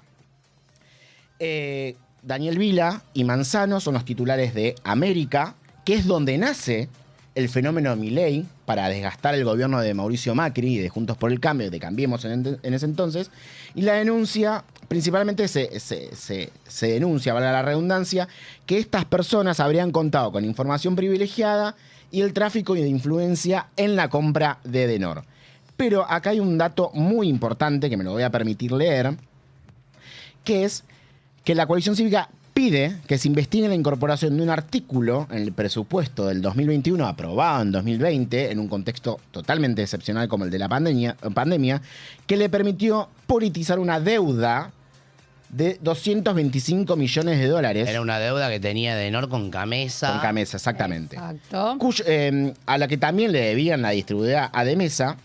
Speaker 3: Daniel Vila y Manzano son los titulares de América, que es donde nace el fenómeno Milei para desgastar el gobierno de Mauricio Macri y de Juntos por el Cambio, de Cambiemos en ese entonces. Y la denuncia, principalmente se denuncia, valga la redundancia, que estas personas habrían contado con información privilegiada y el tráfico de influencia en la compra de Edenor. Pero acá hay un dato muy importante que me lo voy a permitir leer, que es que la coalición cívica pide que se investigue la incorporación de un artículo en el presupuesto del 2021 aprobado en 2020, en un contexto totalmente excepcional como el de la pandemia, que le permitió politizar una deuda de 225 millones de dólares.
Speaker 2: Era una deuda que tenía Edenor con Gamesa.
Speaker 3: Con Gamesa, exactamente.
Speaker 1: Exacto.
Speaker 3: A la que también le debían la distribuidora Ademsa,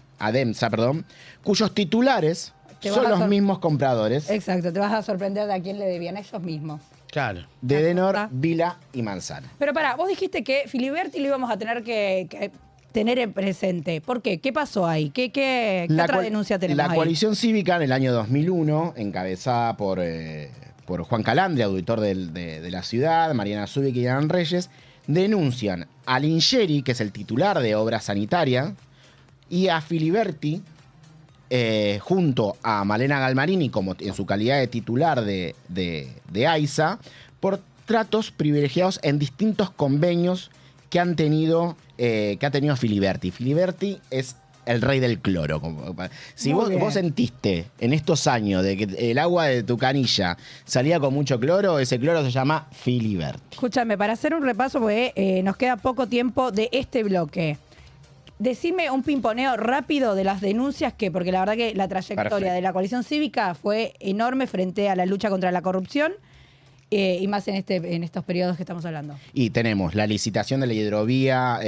Speaker 3: cuyos titulares son los mismos compradores
Speaker 1: Exacto, te vas a sorprender de a quién le debían ellos mismos.
Speaker 2: Claro.
Speaker 3: de Edenor, Vila y Manzano.
Speaker 1: Pero pará, vos dijiste que Filiberti lo íbamos a tener que tener en presente. ¿Por qué? ¿Qué pasó ahí? ¿Qué otra denuncia tenemos
Speaker 3: La
Speaker 1: ahí?
Speaker 3: coalición cívica en el año 2001, encabezada por Juan Calandria, auditor de la ciudad, Mariana Zubik y Alan Reyes, denuncian a Lingeri, que es el titular de Obra Sanitaria, y a Filiberti, junto a Malena Galmarini, como en su calidad de titular de AISA, por tratos privilegiados en distintos convenios que ha tenido Filiberti. Filiberti es el rey del cloro. Si vos sentiste en estos años de que el agua de tu canilla salía con mucho cloro, ese cloro se llama Filiberti.
Speaker 1: Escúchame, para hacer un repaso, porque nos queda poco tiempo de este bloque. Decime un pimponeo rápido de las denuncias porque la verdad que la trayectoria
Speaker 3: Perfecto.
Speaker 1: de la coalición cívica fue enorme frente a la lucha contra la corrupción y más en estos periodos que estamos hablando.
Speaker 3: Y tenemos la licitación de la hidrovía,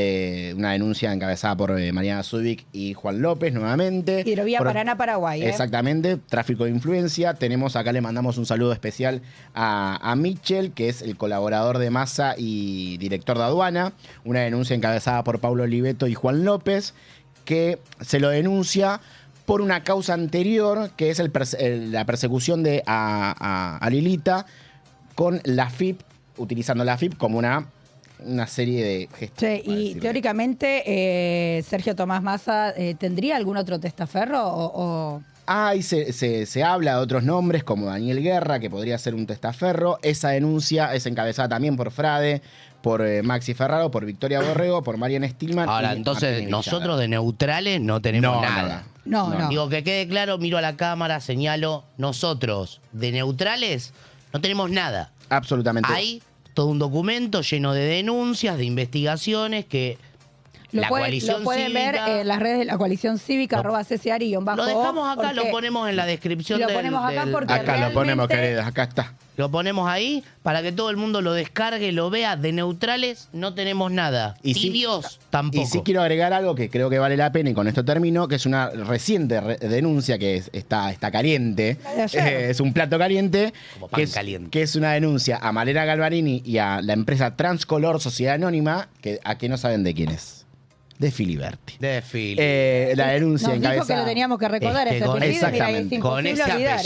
Speaker 3: una denuncia encabezada por Mariana Zubik y Juan López nuevamente.
Speaker 1: Hidrovía Paraná-Paraguay.
Speaker 3: Exactamente, tráfico de influencia. Tenemos, acá le mandamos un saludo especial a Mitchell, que es el colaborador de Massa y director de aduana. Una denuncia encabezada por Paulo Oliveto y Juan López, que se lo denuncia por una causa anterior, que es la persecución a Lilita, con la FIP, utilizando la FIP como una serie de gestos.
Speaker 1: Che, y teóricamente, Sergio Tomás Massa, ¿tendría algún otro testaferro o...?
Speaker 3: Y se habla de otros nombres, como Daniel Guerra, que podría ser un testaferro. Esa denuncia es encabezada también por Frade, por Maxi Ferraro, por Victoria Borrego, por Mariana Stillman.
Speaker 2: Ahora,
Speaker 3: y
Speaker 2: entonces,
Speaker 3: Martín
Speaker 2: nosotros
Speaker 3: Villada.
Speaker 2: de neutrales no tenemos nada.
Speaker 1: No.
Speaker 2: Digo, que quede claro, miro a la cámara, señalo, nosotros de neutrales no tenemos nada.
Speaker 3: Absolutamente.
Speaker 2: Hay todo un documento lleno de denuncias, de investigaciones que la coalición
Speaker 1: lo pueden
Speaker 2: cívica...
Speaker 1: ver en las redes de la coalición cívica, @CCARI_.
Speaker 2: Lo dejamos acá, lo ponemos en la descripción
Speaker 1: Lo ponemos acá porque
Speaker 3: Acá lo ponemos,
Speaker 1: realmente-
Speaker 3: queridas, acá está.
Speaker 2: Lo ponemos ahí para que todo el mundo lo descargue, lo vea. De neutrales no tenemos nada.
Speaker 3: Y sí-
Speaker 2: Tibios tampoco.
Speaker 3: Y sí quiero agregar algo que creo que vale la pena, y con esto termino, que es una reciente denuncia que está caliente.
Speaker 1: La de ayer.
Speaker 3: Es un plato caliente.
Speaker 2: Como pan caliente.
Speaker 3: Que es una denuncia a Malena Galvarini y a la empresa Transcolor Sociedad Anónima, a que no saben de quién es. De Filiberti.
Speaker 2: De Phil.
Speaker 3: La denuncia
Speaker 1: Nos dijo que
Speaker 3: encabezada.
Speaker 1: lo teníamos que recordar
Speaker 2: Es que
Speaker 1: ese
Speaker 2: con-
Speaker 1: apellido. Mira,
Speaker 3: exactamente.
Speaker 1: es
Speaker 2: Con
Speaker 1: imposible
Speaker 2: ese
Speaker 1: olvidar,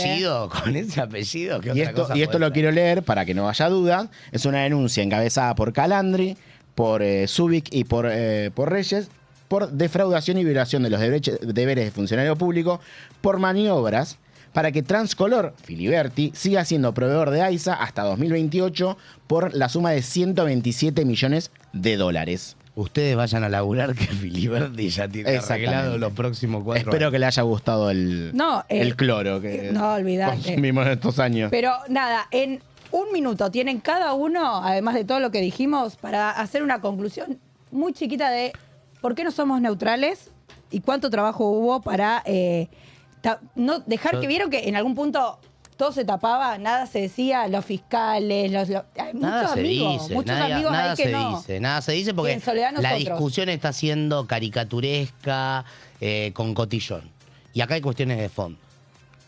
Speaker 2: apellido, ¿qué
Speaker 3: Y
Speaker 2: otra cosa
Speaker 3: esto
Speaker 2: puede
Speaker 3: lo
Speaker 2: ser?
Speaker 3: quiero leer para que no haya duda. Es una denuncia encabezada por Calandri, por Zubik y por Reyes, por defraudación y violación de los deberes de funcionario público, por maniobras para que Transcolor, Filiberti, siga siendo proveedor de AISA hasta 2028 por la suma de 127 millones de dólares.
Speaker 2: Ustedes vayan a laburar que Filiberti ya tiene
Speaker 3: Exactamente.
Speaker 2: arreglado los próximos 4
Speaker 3: Espero
Speaker 2: años.
Speaker 3: que le haya gustado el cloro que
Speaker 1: no, olvidate.
Speaker 3: consumimos en estos años.
Speaker 1: Pero nada, en un minuto tienen cada uno, además de todo lo que dijimos, para hacer una conclusión muy chiquita de por qué no somos neutrales y cuánto trabajo hubo para no dejar que vieron que en algún punto todo se tapaba, nada se decía, los fiscales, hay
Speaker 2: Nada
Speaker 1: muchos
Speaker 2: se
Speaker 1: amigos,
Speaker 2: dice,
Speaker 1: muchos
Speaker 2: nada,
Speaker 1: amigos
Speaker 2: nada
Speaker 1: ahí que
Speaker 2: se
Speaker 1: no.
Speaker 2: dice, nada se dice
Speaker 1: Y
Speaker 2: porque
Speaker 1: en soledad
Speaker 2: la
Speaker 1: nosotros.
Speaker 2: discusión está siendo caricaturesca, con cotillón. Y acá hay cuestiones de fondo.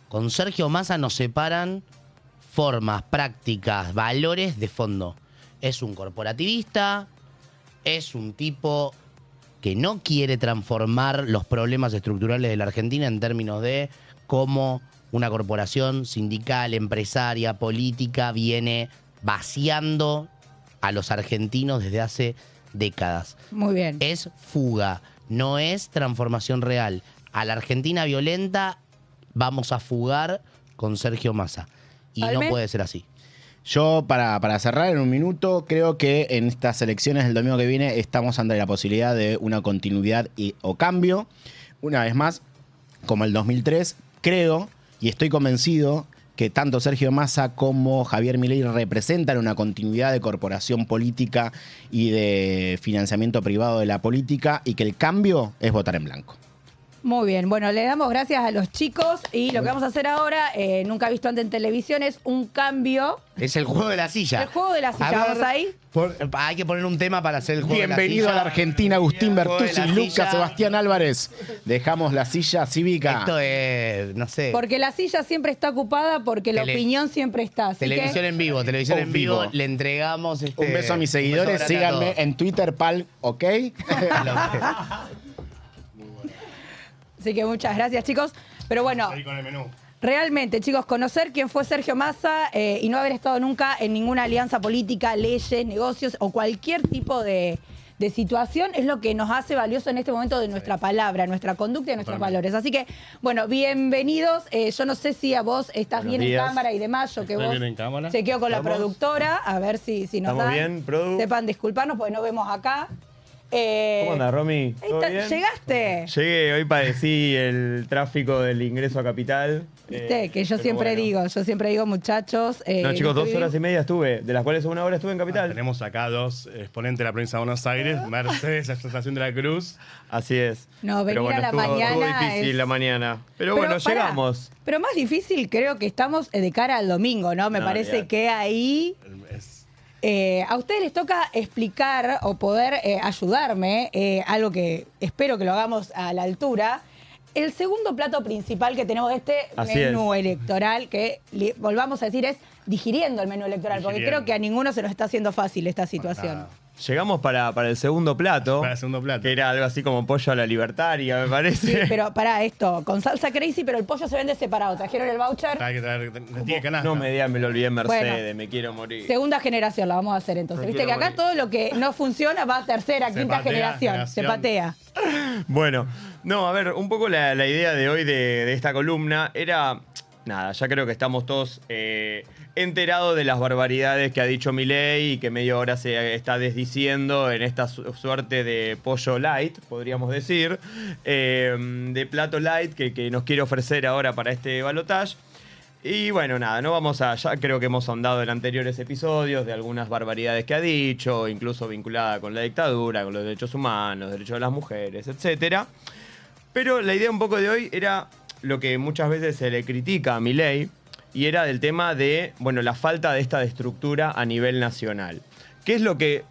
Speaker 2: Con Sergio Massa nos separan formas, prácticas, valores de fondo. Es un corporativista, es un tipo que no quiere transformar los problemas estructurales de la Argentina en términos de cómo una corporación sindical, empresaria, política viene vaciando a los argentinos desde hace décadas.
Speaker 1: Muy bien.
Speaker 2: Es fuga, no es transformación real. A la Argentina violenta vamos a fugar con Sergio Massa. Y
Speaker 1: ¿Alme?
Speaker 2: no puede ser así.
Speaker 3: Yo, para cerrar en un minuto, creo que en estas elecciones del domingo que viene estamos ante la posibilidad de una continuidad o cambio. Una vez más, como el 2003, creo y estoy convencido que tanto Sergio Massa como Javier Milei representan una continuidad de corporación política y de financiamiento privado de la política y que el cambio es votar en blanco.
Speaker 1: Muy bien, bueno, le damos gracias a los chicos y lo que vamos a hacer ahora, nunca visto antes en televisión, es un cambio.
Speaker 2: Es el juego de la silla.
Speaker 1: El juego de la silla,
Speaker 2: A ver,
Speaker 1: ¿vamos ahí?
Speaker 2: hay que poner un tema para hacer el juego
Speaker 3: Bienvenido
Speaker 2: de
Speaker 3: a
Speaker 2: la
Speaker 3: la
Speaker 2: silla.
Speaker 3: Argentina, Agustín
Speaker 2: Juego de
Speaker 3: Bertuzzi,
Speaker 2: la
Speaker 3: Lucas,
Speaker 2: silla.
Speaker 3: Sebastián Álvarez. Dejamos la silla cívica.
Speaker 2: Esto es, no sé.
Speaker 1: Porque la silla siempre está ocupada porque la
Speaker 2: Tele-
Speaker 1: opinión siempre está. Así
Speaker 2: Televisión
Speaker 1: que,
Speaker 2: en vivo, televisión en vivo.
Speaker 3: vivo.
Speaker 2: Le entregamos
Speaker 3: Un beso a mis
Speaker 2: un beso
Speaker 3: seguidores,
Speaker 2: grande a
Speaker 3: síganme
Speaker 2: todos.
Speaker 3: en Twitter, pal, ¿ok?
Speaker 1: así que muchas gracias, chicos. Pero bueno,
Speaker 4: Ahí con el menú.
Speaker 1: realmente, chicos, conocer quién fue Sergio Massa y no haber estado nunca en ninguna alianza política, leyes, negocios o cualquier tipo de situación es lo que nos hace valioso en este momento de nuestra palabra, nuestra conducta y nuestros valores. Así que, bueno, bienvenidos. Yo no sé si a vos estás
Speaker 5: Buenos
Speaker 1: bien
Speaker 5: días.
Speaker 1: en cámara y demás. Yo que
Speaker 4: Estoy
Speaker 1: vos
Speaker 4: bien en cámara.
Speaker 1: chequeo con la
Speaker 5: ¿Estamos?
Speaker 1: productora, a ver si nos
Speaker 5: ¿Estamos
Speaker 1: dan.
Speaker 5: bien, produ?
Speaker 1: Sepan disculparnos porque no vemos acá.
Speaker 5: ¿Cómo andás, Romy?
Speaker 1: Ahí
Speaker 5: ¿Todo
Speaker 1: está,
Speaker 5: bien?
Speaker 1: ¿llegaste?
Speaker 5: Llegué, hoy padecí el tráfico del ingreso a Capital.
Speaker 1: Viste, que yo
Speaker 5: pero
Speaker 1: siempre digo, muchachos.
Speaker 5: No, chicos,
Speaker 1: los
Speaker 5: 2
Speaker 1: que
Speaker 5: horas y media estuve, de las cuales 1 hora estuve en Capital.
Speaker 4: Tenemos acá dos exponentes de la provincia de Buenos Aires, Mercedes, la Estación de la Cruz.
Speaker 5: Así es.
Speaker 1: No, venir
Speaker 5: pero bueno,
Speaker 1: a la
Speaker 5: estuvo
Speaker 1: mañana
Speaker 5: difícil
Speaker 1: es-
Speaker 5: la mañana. Pero
Speaker 1: Pero
Speaker 5: bueno,
Speaker 1: pará,
Speaker 5: llegamos.
Speaker 1: Pero más difícil creo que estamos de cara al domingo, ¿no? Me
Speaker 5: No,
Speaker 1: parece
Speaker 5: olvidate.
Speaker 1: que ahí
Speaker 4: Es-
Speaker 1: a ustedes les toca explicar o poder ayudarme, algo que espero que lo hagamos a la altura. El segundo plato principal que tenemos de este
Speaker 5: Así
Speaker 1: menú electoral, que volvamos a decir es digiriendo el menú electoral, porque
Speaker 4: Digiriendo.
Speaker 1: creo que a ninguno se nos está haciendo fácil esta situación.
Speaker 4: nada.
Speaker 5: Llegamos para el segundo plato.
Speaker 4: Para el segundo plato.
Speaker 5: Que era algo así como pollo a la libertaria, me parece.
Speaker 1: Sí, pero pará, esto, con salsa crazy, pero el pollo se vende separado. ¿Trajeron el voucher?
Speaker 4: Hay que traer, tiene canasta.
Speaker 5: No me digas, me lo olvidé en Mercedes,
Speaker 1: Bueno.
Speaker 5: me quiero morir.
Speaker 1: Segunda generación la vamos a hacer entonces.
Speaker 5: No
Speaker 1: Viste que
Speaker 5: quiero
Speaker 1: acá
Speaker 5: morir.
Speaker 1: todo lo que no funciona va a tercera,
Speaker 4: Se
Speaker 1: quinta
Speaker 4: patea,
Speaker 1: generación. Se
Speaker 4: generación.
Speaker 1: patea.
Speaker 5: Bueno, no, a ver, un poco la idea de hoy de esta columna era, nada, ya creo que estamos todos enterados de las barbaridades que ha dicho Milei y que medio hora se está desdiciendo en esta suerte de pollo light, podríamos decir, de plato light que nos quiere ofrecer ahora para este balotaje. Y bueno, nada, no vamos a. Ya creo que hemos ahondado en anteriores episodios de algunas barbaridades que ha dicho, incluso vinculada con la dictadura, con los derechos humanos, derechos de las mujeres, etcétera. Pero la idea un poco de hoy era lo que muchas veces se le critica a Milei, y era del tema de, bueno, la falta de esta estructura a nivel nacional. ¿Qué es lo que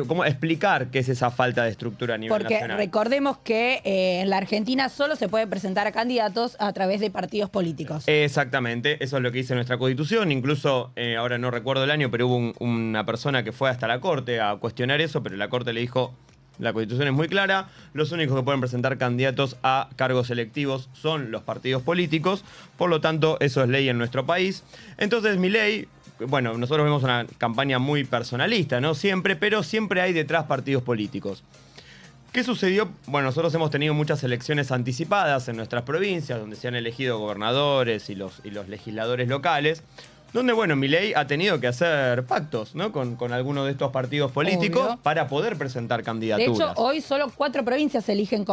Speaker 5: cómo explicar qué es esa falta de estructura a nivel
Speaker 1: Porque
Speaker 5: nacional?
Speaker 1: recordemos que en la Argentina solo se pueden presentar a candidatos a través de partidos políticos.
Speaker 5: Exactamente, eso es lo que dice nuestra Constitución. Incluso, ahora no recuerdo el año, pero hubo una persona que fue hasta la Corte a cuestionar eso, pero la Corte le dijo, la Constitución es muy clara, los únicos que pueden presentar candidatos a cargos electivos son los partidos políticos, por lo tanto, eso es ley en nuestro país. Entonces, Milei, bueno, nosotros vemos una campaña muy personalista, ¿no? Siempre, pero siempre hay detrás partidos políticos. ¿Qué sucedió? Bueno, nosotros hemos tenido muchas elecciones anticipadas en nuestras provincias, donde se han elegido gobernadores y los legisladores locales, donde, bueno, Milei ha tenido que hacer pactos, ¿no? Con algunos de estos partidos políticos
Speaker 1: Obvio.
Speaker 5: para poder presentar
Speaker 1: De
Speaker 5: candidaturas.
Speaker 1: hecho, hoy solo 4 provincias se eligen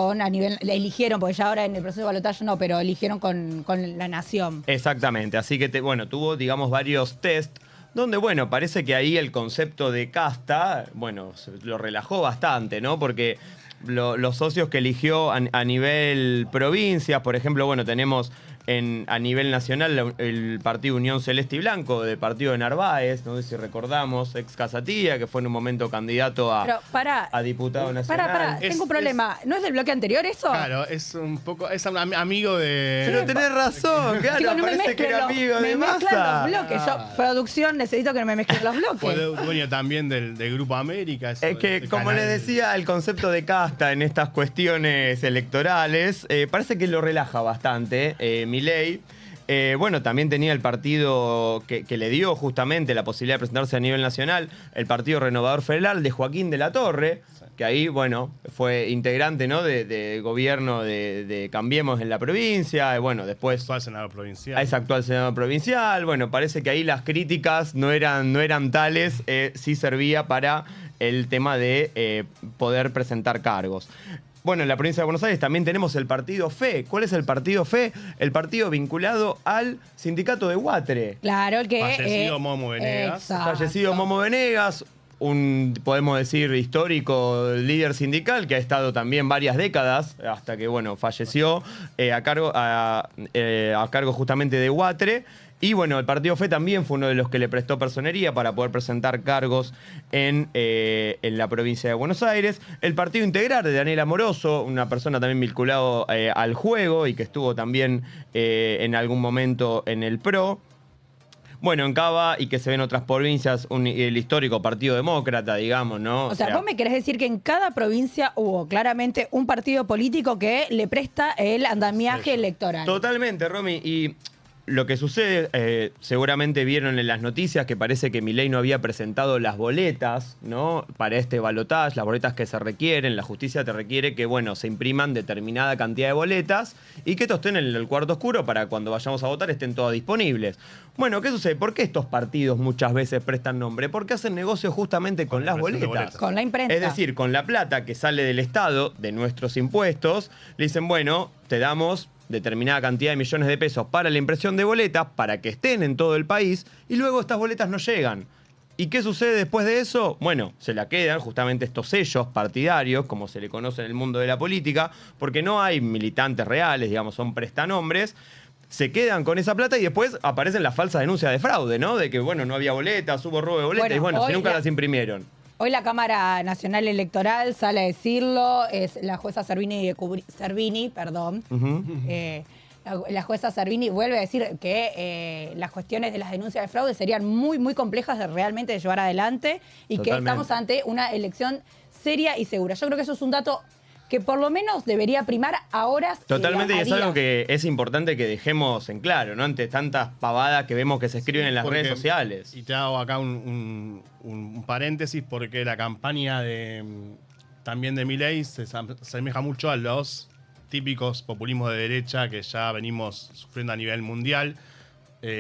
Speaker 1: eligieron, porque ya ahora en el proceso de balotaje no, pero eligieron con la nación.
Speaker 5: Exactamente, así que, bueno, tuvo, digamos, varios test donde, bueno, parece que ahí el concepto de casta, bueno, lo relajó bastante, ¿no? Porque los socios que eligió a nivel provincias, por ejemplo, bueno, tenemos a nivel nacional el partido Unión Celeste y Blanco, del partido de Narváez, no sé si recordamos, ex Casatilla, que fue en un momento candidato
Speaker 1: Pero pará.
Speaker 5: a diputado nacional.
Speaker 1: Pará, tengo un problema. ¿No es del bloque anterior eso?
Speaker 4: Claro, es un poco. Es amigo de.
Speaker 5: Pero tenés razón, claro,
Speaker 1: Chicos, no me
Speaker 5: parece que
Speaker 1: mezclen
Speaker 5: era
Speaker 1: los,
Speaker 5: amigo
Speaker 1: me
Speaker 5: de
Speaker 1: mezclan
Speaker 5: Massa.
Speaker 1: los bloques. Yo, producción, necesito que no me mezclen los bloques.
Speaker 4: Fue dueño también del Grupo América.
Speaker 5: Es que, como les decía, el concepto de casta gasta en estas cuestiones electorales, parece que lo relaja bastante Milei. Bueno, también tenía el partido que le dio justamente la posibilidad de presentarse a nivel nacional, el Partido Renovador Federal de Joaquín de la Torre, que ahí, bueno, fue integrante, ¿no? de gobierno de Cambiemos en la provincia, y bueno, después...
Speaker 4: Actual senador provincial.
Speaker 5: Es actual senador provincial, bueno, parece que ahí las críticas no eran tales, sí servía para el tema de poder presentar cargos. Bueno, en la provincia de Buenos Aires también tenemos el partido FE. ¿Cuál es el partido FE? El partido vinculado al sindicato de Guatre.
Speaker 1: Claro, el que...
Speaker 4: Fallecido Momo Venegas.
Speaker 1: exacto.
Speaker 5: Fallecido Momo Venegas, un, podemos decir, histórico líder sindical que ha estado también varias décadas, hasta que, bueno, falleció a cargo justamente de Guatre. Y bueno, el partido FE también fue uno de los que le prestó personería para poder presentar cargos en la provincia de Buenos Aires. El partido Integrar de Daniel Amoroso, una persona también vinculado al juego y que estuvo también en algún momento en el PRO. Bueno, en Cava y que se ve en otras provincias, el histórico Partido Demócrata, digamos, ¿no?
Speaker 1: O sea, vos me querés decir que en cada provincia hubo claramente un partido político que le presta el andamiaje electoral.
Speaker 5: Totalmente, Romy. Y lo que sucede, seguramente vieron en las noticias que parece que Milei no había presentado las boletas, ¿no? Para este balotaje, las boletas que se requieren. La justicia te requiere que, bueno, se impriman determinada cantidad de boletas y que estos estén en el cuarto oscuro para cuando vayamos a votar estén todas disponibles. Bueno, ¿qué sucede? ¿Por qué estos partidos muchas veces prestan nombre? Porque hacen negocio justamente con las boletas.
Speaker 1: Con la imprenta.
Speaker 5: Es decir, con la plata que sale del Estado, de nuestros impuestos, le dicen, bueno, te damos determinada cantidad de millones de pesos para la impresión de boletas, para que estén en todo el país, y luego estas boletas no llegan. ¿Y qué sucede después de eso? Bueno, se la quedan justamente estos sellos partidarios, como se le conoce en el mundo de la política, porque no hay militantes reales, digamos, son prestanombres. Se quedan con esa plata y después aparecen las falsas denuncias de fraude, ¿no? De que, bueno, no había boletas, hubo robo de boletas, y bueno, si nunca las imprimieron.
Speaker 1: Hoy la Cámara Nacional Electoral sale a decirlo, es la jueza Servini, la jueza Servini vuelve a decir que las cuestiones de las denuncias de fraude serían muy, muy complejas de realmente de llevar adelante y
Speaker 5: Totalmente.
Speaker 1: que estamos ante una elección seria y segura. Yo creo que eso es un dato que por lo menos debería primar a horas.
Speaker 5: Totalmente, y
Speaker 1: a
Speaker 5: es algo
Speaker 1: días.
Speaker 5: que es importante que dejemos en claro, ¿no? Ante tantas pavadas que vemos que se escriben en las
Speaker 4: Porque-
Speaker 5: redes sociales.
Speaker 4: Y te hago acá un paréntesis porque la campaña también de Milei se asemeja mucho a los típicos populismos de derecha que ya venimos sufriendo a nivel mundial,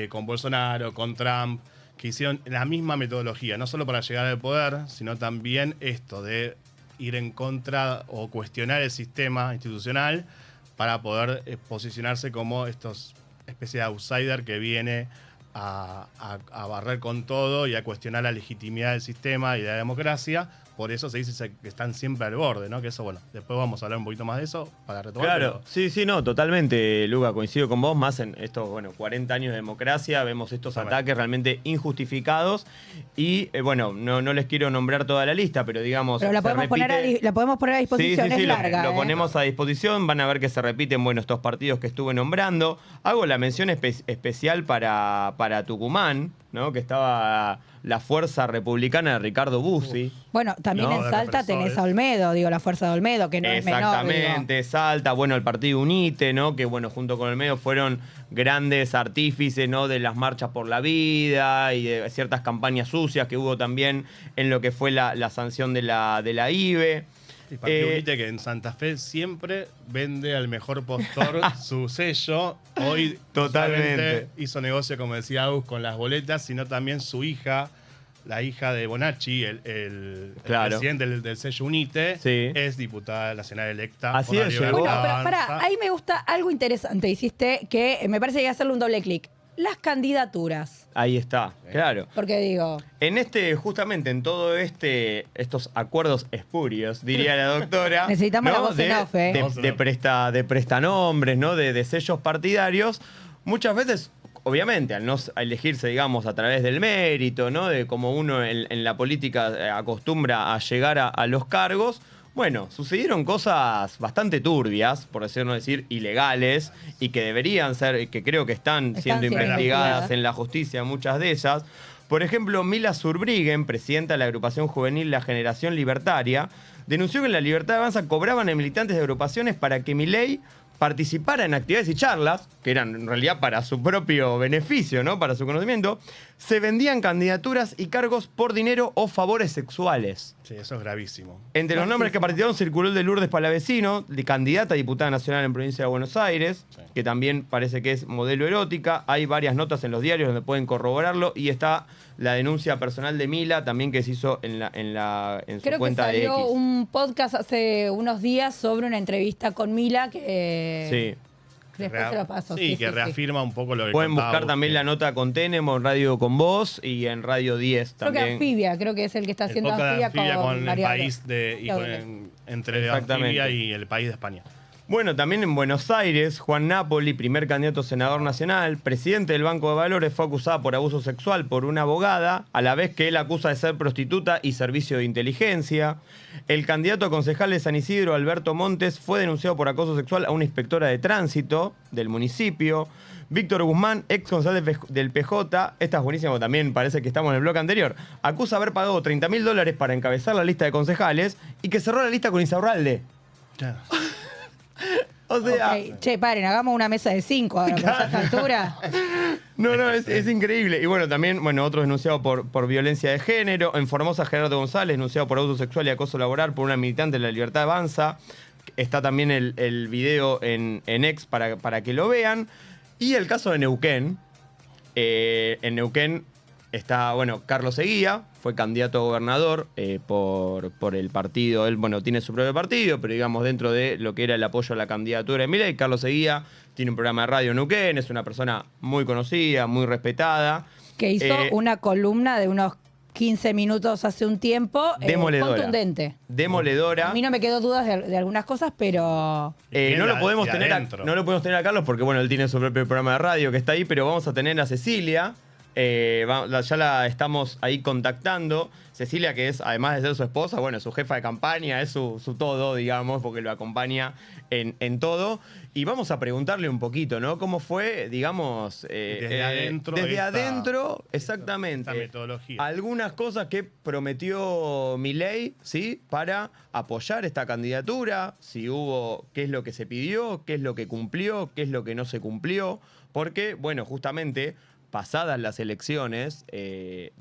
Speaker 4: con Bolsonaro, con Trump, que hicieron la misma metodología, no solo para llegar al poder, sino también esto de ir en contra o cuestionar el sistema institucional para poder posicionarse como estos especie de outsider que viene a barrer con todo y a cuestionar la legitimidad del sistema y de la democracia. Por eso se dice que están siempre al borde, ¿no? Que eso, bueno, después vamos a hablar un poquito más de eso para retomar.
Speaker 5: Claro, sí, no, totalmente, Luca, coincido con vos, más en estos, 40 años de democracia, vemos estos
Speaker 4: Totalmente.
Speaker 5: ataques realmente injustificados y, no les quiero nombrar toda la lista, pero digamos...
Speaker 1: Pero la
Speaker 5: se
Speaker 1: podemos, poner
Speaker 5: repite-
Speaker 1: la podemos poner a disposición, es
Speaker 5: lo
Speaker 1: larga.
Speaker 5: lo ponemos a disposición, van a ver que se repiten, estos partidos que estuve nombrando. Hago la mención especial para Tucumán, ¿no? Que estaba la Fuerza Republicana de Ricardo Bussi.
Speaker 1: Bueno, también
Speaker 5: No,
Speaker 1: en
Speaker 4: de
Speaker 1: Salta
Speaker 4: represores.
Speaker 1: tenés a Olmedo, la fuerza de Olmedo, que no es menor.
Speaker 5: Exactamente, Salta, el partido UNITE, ¿no? Que junto con el medio fueron grandes artífices, ¿no? De las marchas por la vida y de ciertas campañas sucias que hubo también en lo que fue la sanción de la IBE.
Speaker 4: Y Partido Unite, que en Santa Fe siempre vende al mejor postor su sello. Hoy
Speaker 5: Totalmente.
Speaker 4: solamente hizo negocio, como decía Agus, con las boletas, sino también su hija, la hija de Bonacci, el
Speaker 5: Claro.
Speaker 4: presidente del sello Unite,
Speaker 5: Sí.
Speaker 4: es diputada nacional electa.
Speaker 5: Así
Speaker 4: por la
Speaker 5: es, llegó.
Speaker 1: Bueno,
Speaker 4: Libertad
Speaker 1: pero
Speaker 4: Avanza.
Speaker 1: ahí me gusta algo interesante. Hiciste que me parece que hay que hacerle un doble clic. Las candidaturas.
Speaker 5: Ahí está, claro.
Speaker 1: Porque digo,
Speaker 5: En justamente en todo estos acuerdos espurios, diría la doctora.
Speaker 1: Necesitamos la
Speaker 5: ¿no?
Speaker 1: voz en off, ¿eh?
Speaker 5: de prestanombres, ¿no? De sellos partidarios. Muchas veces, obviamente, al no elegirse, digamos, a través del mérito, ¿no? De cómo uno en la política acostumbra a llegar a los cargos. Bueno, sucedieron cosas bastante turbias, por no decir ilegales, y que deberían ser, que creo que están siendo
Speaker 1: siendo
Speaker 5: investigadas
Speaker 1: investigadas.
Speaker 5: en la justicia, muchas de ellas. Por ejemplo, Mila Zurbriggen, presidenta de la agrupación juvenil La Generación Libertaria, denunció que en la Libertad de Avanza cobraban a militantes de agrupaciones para que Milei participara en actividades y charlas, que eran en realidad para su propio beneficio, ¿no? Para su conocimiento. Se vendían candidaturas y cargos por dinero o favores sexuales.
Speaker 4: Sí, eso es gravísimo.
Speaker 5: Entre los nombres que participaron circuló el de Lourdes Palavecino, de candidata a diputada nacional en provincia de Buenos Aires,
Speaker 4: Sí.
Speaker 5: que también parece que es modelo erótica. Hay varias notas en los diarios donde pueden corroborarlo. Y está la denuncia personal de Mila, también que se hizo en su
Speaker 1: Creo que
Speaker 5: cuenta de X.
Speaker 1: salió un podcast hace unos días sobre una entrevista con Mila que
Speaker 5: Sí.
Speaker 1: después se lo paso.
Speaker 4: Sí, que reafirma un poco lo que
Speaker 5: Pueden
Speaker 4: contaba
Speaker 5: buscar también
Speaker 4: Agustín.
Speaker 5: la nota con Tenemo en Radio Con Vos y en Radio 10
Speaker 1: Creo que
Speaker 5: también.
Speaker 1: Anfibia, creo que es el que está
Speaker 4: El
Speaker 1: haciendo
Speaker 4: podcast de
Speaker 1: Anfibia
Speaker 4: Anfibia con el
Speaker 1: María
Speaker 4: país
Speaker 1: Gabriel.
Speaker 4: entre
Speaker 5: Exactamente.
Speaker 4: Anfibia y el país de España.
Speaker 5: Bueno, también en Buenos Aires, Juan Napoli, primer candidato a senador nacional, presidente del Banco de Valores, fue acusado por abuso sexual por una abogada, a la vez que él acusa de ser prostituta y servicio de inteligencia. El candidato a concejal de San Isidro, Alberto Montes, fue denunciado por acoso sexual a una inspectora de tránsito del municipio. Víctor Guzmán, ex concejal del PJ, esta es buenísima, también parece que estamos en el bloque anterior, acusa haber pagado $30.000 para encabezar la lista de concejales y que cerró la lista con Insaurralde.
Speaker 4: Claro.
Speaker 5: O sea,
Speaker 1: Ok. Che, paren, hagamos una mesa de 5 ahora, a esta altura.
Speaker 5: no, es increíble. Y bueno, también, otro denunciado por violencia de género. En Formosa, Gerardo González, denunciado por abuso sexual y acoso laboral por una militante de la Libertad Avanza. Está también el video en X para que lo vean. Y el caso de Neuquén. En Neuquén está, Carlos Eguía, fue candidato a gobernador por el partido. Él, tiene su propio partido, pero digamos dentro de lo que era el apoyo a la candidatura de Milei. Carlos Eguía tiene un programa de radio en Neuquén, es una persona muy conocida, muy respetada.
Speaker 1: Que hizo una columna de unos 15 minutos hace un tiempo.
Speaker 5: Demoledora.
Speaker 1: Contundente.
Speaker 5: Demoledora.
Speaker 1: A mí no me quedó dudas de algunas cosas, pero...
Speaker 5: No lo podemos
Speaker 4: y
Speaker 5: tener
Speaker 4: adentro.
Speaker 5: no lo podemos tener a Carlos porque él tiene su propio programa de radio que está ahí, pero vamos a tener a Cecilia. Ya la estamos ahí contactando. Cecilia, que es, además de ser su esposa, su jefa de campaña, es su todo, digamos, porque lo acompaña en todo. Y vamos a preguntarle un poquito, ¿no? ¿Cómo fue, digamos,
Speaker 4: Desde adentro
Speaker 5: desde
Speaker 4: esta-
Speaker 5: adentro, exactamente,
Speaker 4: esta metodología.
Speaker 5: algunas cosas que prometió Milei, ¿sí? Para apoyar esta candidatura, si hubo, qué es lo que se pidió, qué es lo que cumplió, qué es lo que no se cumplió, porque, justamente pasadas las elecciones de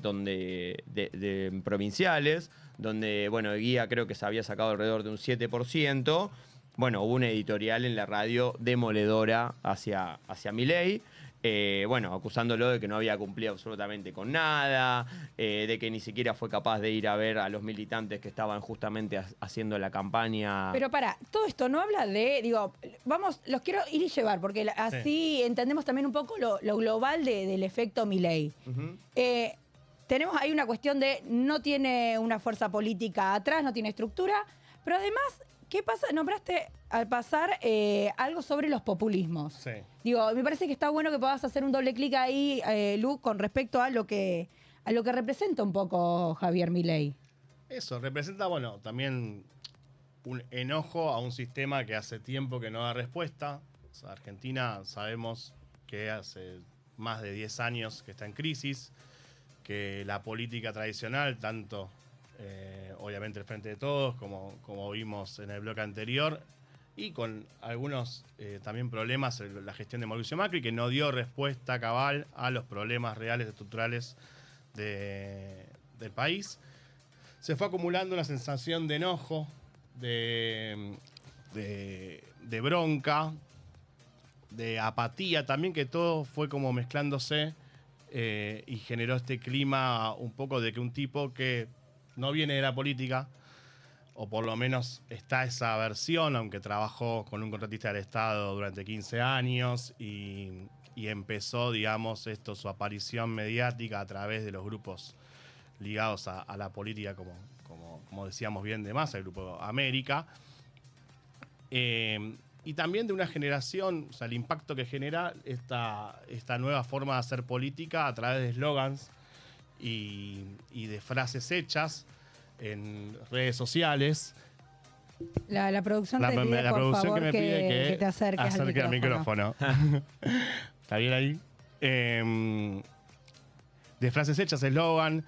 Speaker 5: provinciales, donde, Eguía creo que se había sacado alrededor de un 7%, hubo una editorial en la radio demoledora hacia Milei, acusándolo de que no había cumplido absolutamente con nada, de que ni siquiera fue capaz de ir a ver a los militantes que estaban justamente haciendo la campaña.
Speaker 1: Pero todo esto no habla de, los quiero ir y llevar, porque así entendemos también un poco lo global del efecto Milei.
Speaker 5: Ujú.
Speaker 1: Tenemos ahí una cuestión de no tiene una fuerza política atrás, no tiene estructura, pero además, ¿qué pasa? Nombraste al pasar algo sobre los populismos.
Speaker 4: Sí.
Speaker 1: Me parece que está bueno que puedas hacer un doble clic ahí, Lu, con respecto a lo que representa un poco Javier Milei.
Speaker 4: Eso representa, también un enojo a un sistema que hace tiempo que no da respuesta. O sea, Argentina sabemos que hace más de 10 años que está en crisis, que la política tradicional, tanto obviamente el Frente de Todos, como vimos en el bloque anterior, y con algunos también problemas en la gestión de Mauricio Macri, que no dio respuesta cabal a los problemas reales estructurales del país. Se fue acumulando una sensación de enojo, de bronca, de apatía también, que todo fue como mezclándose y generó este clima un poco de que un tipo que no viene de la política, o por lo menos está esa versión, aunque trabajó con un contratista del Estado durante 15 años y empezó, digamos, su aparición mediática a través de los grupos ligados a la política, como decíamos bien de Massa, el Grupo América. Y también de una generación, o sea, el impacto que genera esta nueva forma de hacer política a través de eslogans y de frases hechas en redes sociales.
Speaker 1: La producción te pide,
Speaker 4: La
Speaker 1: por
Speaker 4: producción
Speaker 1: favor,
Speaker 4: que me pide que
Speaker 1: te acerques al micrófono.
Speaker 4: ¿Está bien ahí? de frases hechas, eslogan,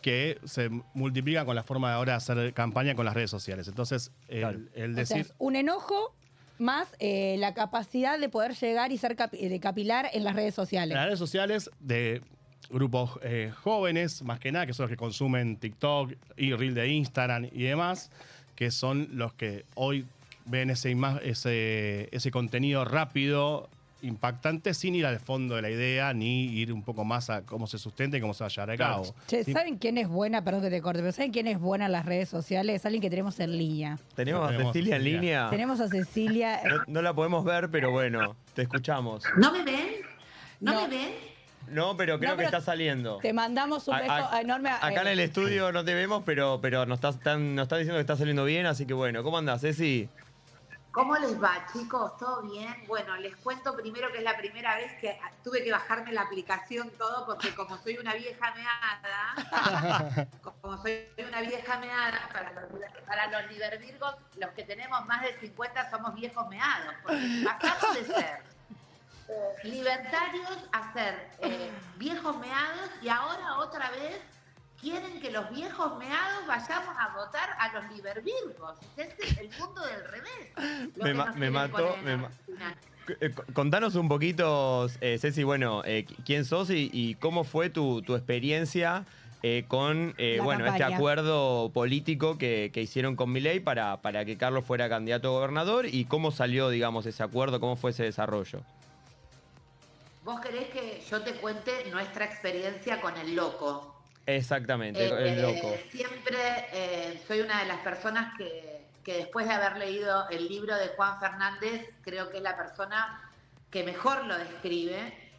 Speaker 4: que se multiplican con la forma de ahora hacer campaña con las redes sociales. Entonces, el
Speaker 1: O
Speaker 4: decir...
Speaker 1: sea, es un enojo más la capacidad de poder llegar y ser de capilar en las redes sociales.
Speaker 4: En las redes sociales de grupos jóvenes, más que nada, que son los que consumen TikTok y Reel de Instagram y demás, que son los que hoy ven ese contenido rápido, impactante, sin ir al fondo de la idea, ni ir un poco más a cómo se sustenta y cómo se va a llevar a cabo.
Speaker 1: Che,
Speaker 4: Sí.
Speaker 1: ¿saben quién es buena? Perdón que te corte, pero ¿saben quién es buena en las redes sociales? Alguien que tenemos en línea.
Speaker 5: Tenemos a
Speaker 4: Tenemos
Speaker 5: Cecilia en
Speaker 4: Cecilia.
Speaker 5: línea.
Speaker 1: Tenemos a Cecilia.
Speaker 5: No la podemos ver, pero bueno, te escuchamos.
Speaker 6: ¿No me ven? ¿No,
Speaker 1: No.
Speaker 6: me ven?
Speaker 5: No, pero creo
Speaker 1: No,
Speaker 5: que
Speaker 1: pero
Speaker 5: está saliendo.
Speaker 1: Te mandamos un beso enorme.
Speaker 5: Acá en el estudio no te vemos, pero nos estás diciendo que está saliendo bien, así que bueno, ¿cómo andás, Ceci?
Speaker 6: ¿Cómo les va, chicos? ¿Todo bien? Bueno, les cuento primero que es la primera vez que tuve que bajarme la aplicación todo porque como soy una vieja meada, para los libervirgos, los que tenemos más de 50 somos viejos meados, porque pasamos de ser libertarios a ser viejos meados y ahora otra vez quieren que los viejos meados vayamos a votar a los libervirgos. Ese es el mundo del revés. Lo que nos
Speaker 5: Me
Speaker 6: quieren
Speaker 5: mató.
Speaker 6: poner en Argentina.
Speaker 5: Contanos un poquito, Ceci, bueno, quién sos y cómo fue tu experiencia con bueno, este
Speaker 1: campaña.
Speaker 5: acuerdo político que hicieron con Milei para que Carlos fuera candidato a gobernador y cómo salió, digamos, ese acuerdo, cómo fue ese desarrollo.
Speaker 6: ¿Vos querés que yo te cuente nuestra experiencia con el loco?
Speaker 5: Exactamente, el loco.
Speaker 6: Siempre soy una de las personas que después de haber leído el libro de Juan Fernández, creo que es la persona que mejor lo describe.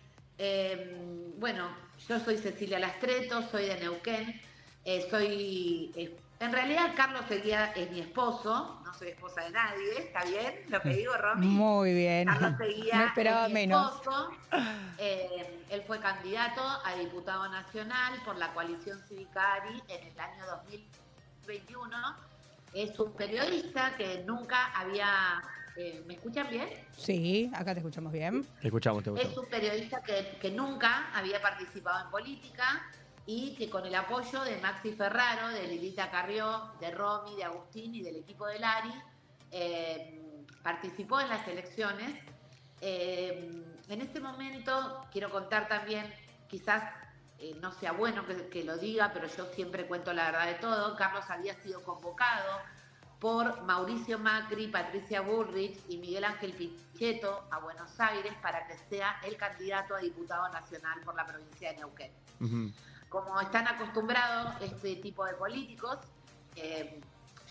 Speaker 6: Bueno, yo soy Cecilia Lastreto, soy de Neuquén, en realidad Carlos Seguía es mi esposo, no soy esposa de nadie, ¿está bien? ¿Lo que digo, Romy?
Speaker 1: Muy bien.
Speaker 6: Carlos Seguía
Speaker 1: No esperaba
Speaker 6: es mi
Speaker 1: menos.
Speaker 6: esposo. Él fue candidato a diputado nacional por la coalición Cívica ARI en el año 2021. Es un periodista que nunca había... ¿Me escuchan bien?
Speaker 1: Sí, acá te escuchamos bien.
Speaker 5: Te escuchamos.
Speaker 6: Es un periodista que nunca había participado en política y que con el apoyo de Maxi Ferraro, de Lilita Carrió, de Romy, de Agustín y del equipo de Lari, participó en las elecciones. En este momento quiero contar también, quizás no sea bueno que lo diga, pero yo siempre cuento la verdad de todo. Carlos había sido convocado por Mauricio Macri, Patricia Bullrich y Miguel Ángel Pichetto a Buenos Aires para que sea el candidato a diputado nacional por la provincia de Neuquén.
Speaker 5: Ujú.
Speaker 6: Como están acostumbrados este tipo de políticos,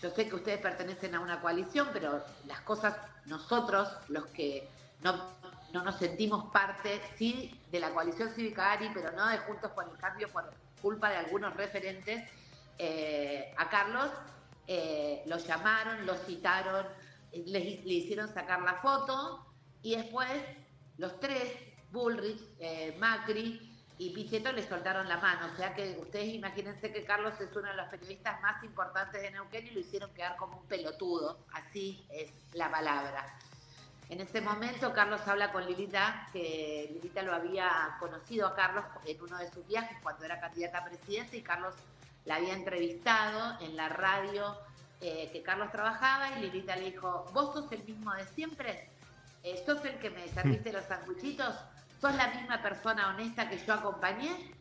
Speaker 6: yo sé que ustedes pertenecen a una coalición, pero las cosas, nosotros, los que no nos sentimos parte, sí, de la coalición Cívica ARI, pero no de Juntos por el Cambio por culpa de algunos referentes, a Carlos lo llamaron, lo citaron, le hicieron sacar la foto y después los tres, Bullrich, Macri y Pichetto, le soltaron la mano. O sea que ustedes imagínense que Carlos es uno de los periodistas más importantes de Neuquén y lo hicieron quedar como un pelotudo. Así es la palabra. En ese momento Carlos habla con Lilita, que Lilita lo había conocido a Carlos en uno de sus viajes cuando era candidata a presidente y Carlos la había entrevistado en la radio que Carlos trabajaba y Lilita le dijo, ¿vos sos el mismo de siempre? ¿Sos el que me serviste los sanguchitos? ¿Sos la misma persona honesta que yo acompañé?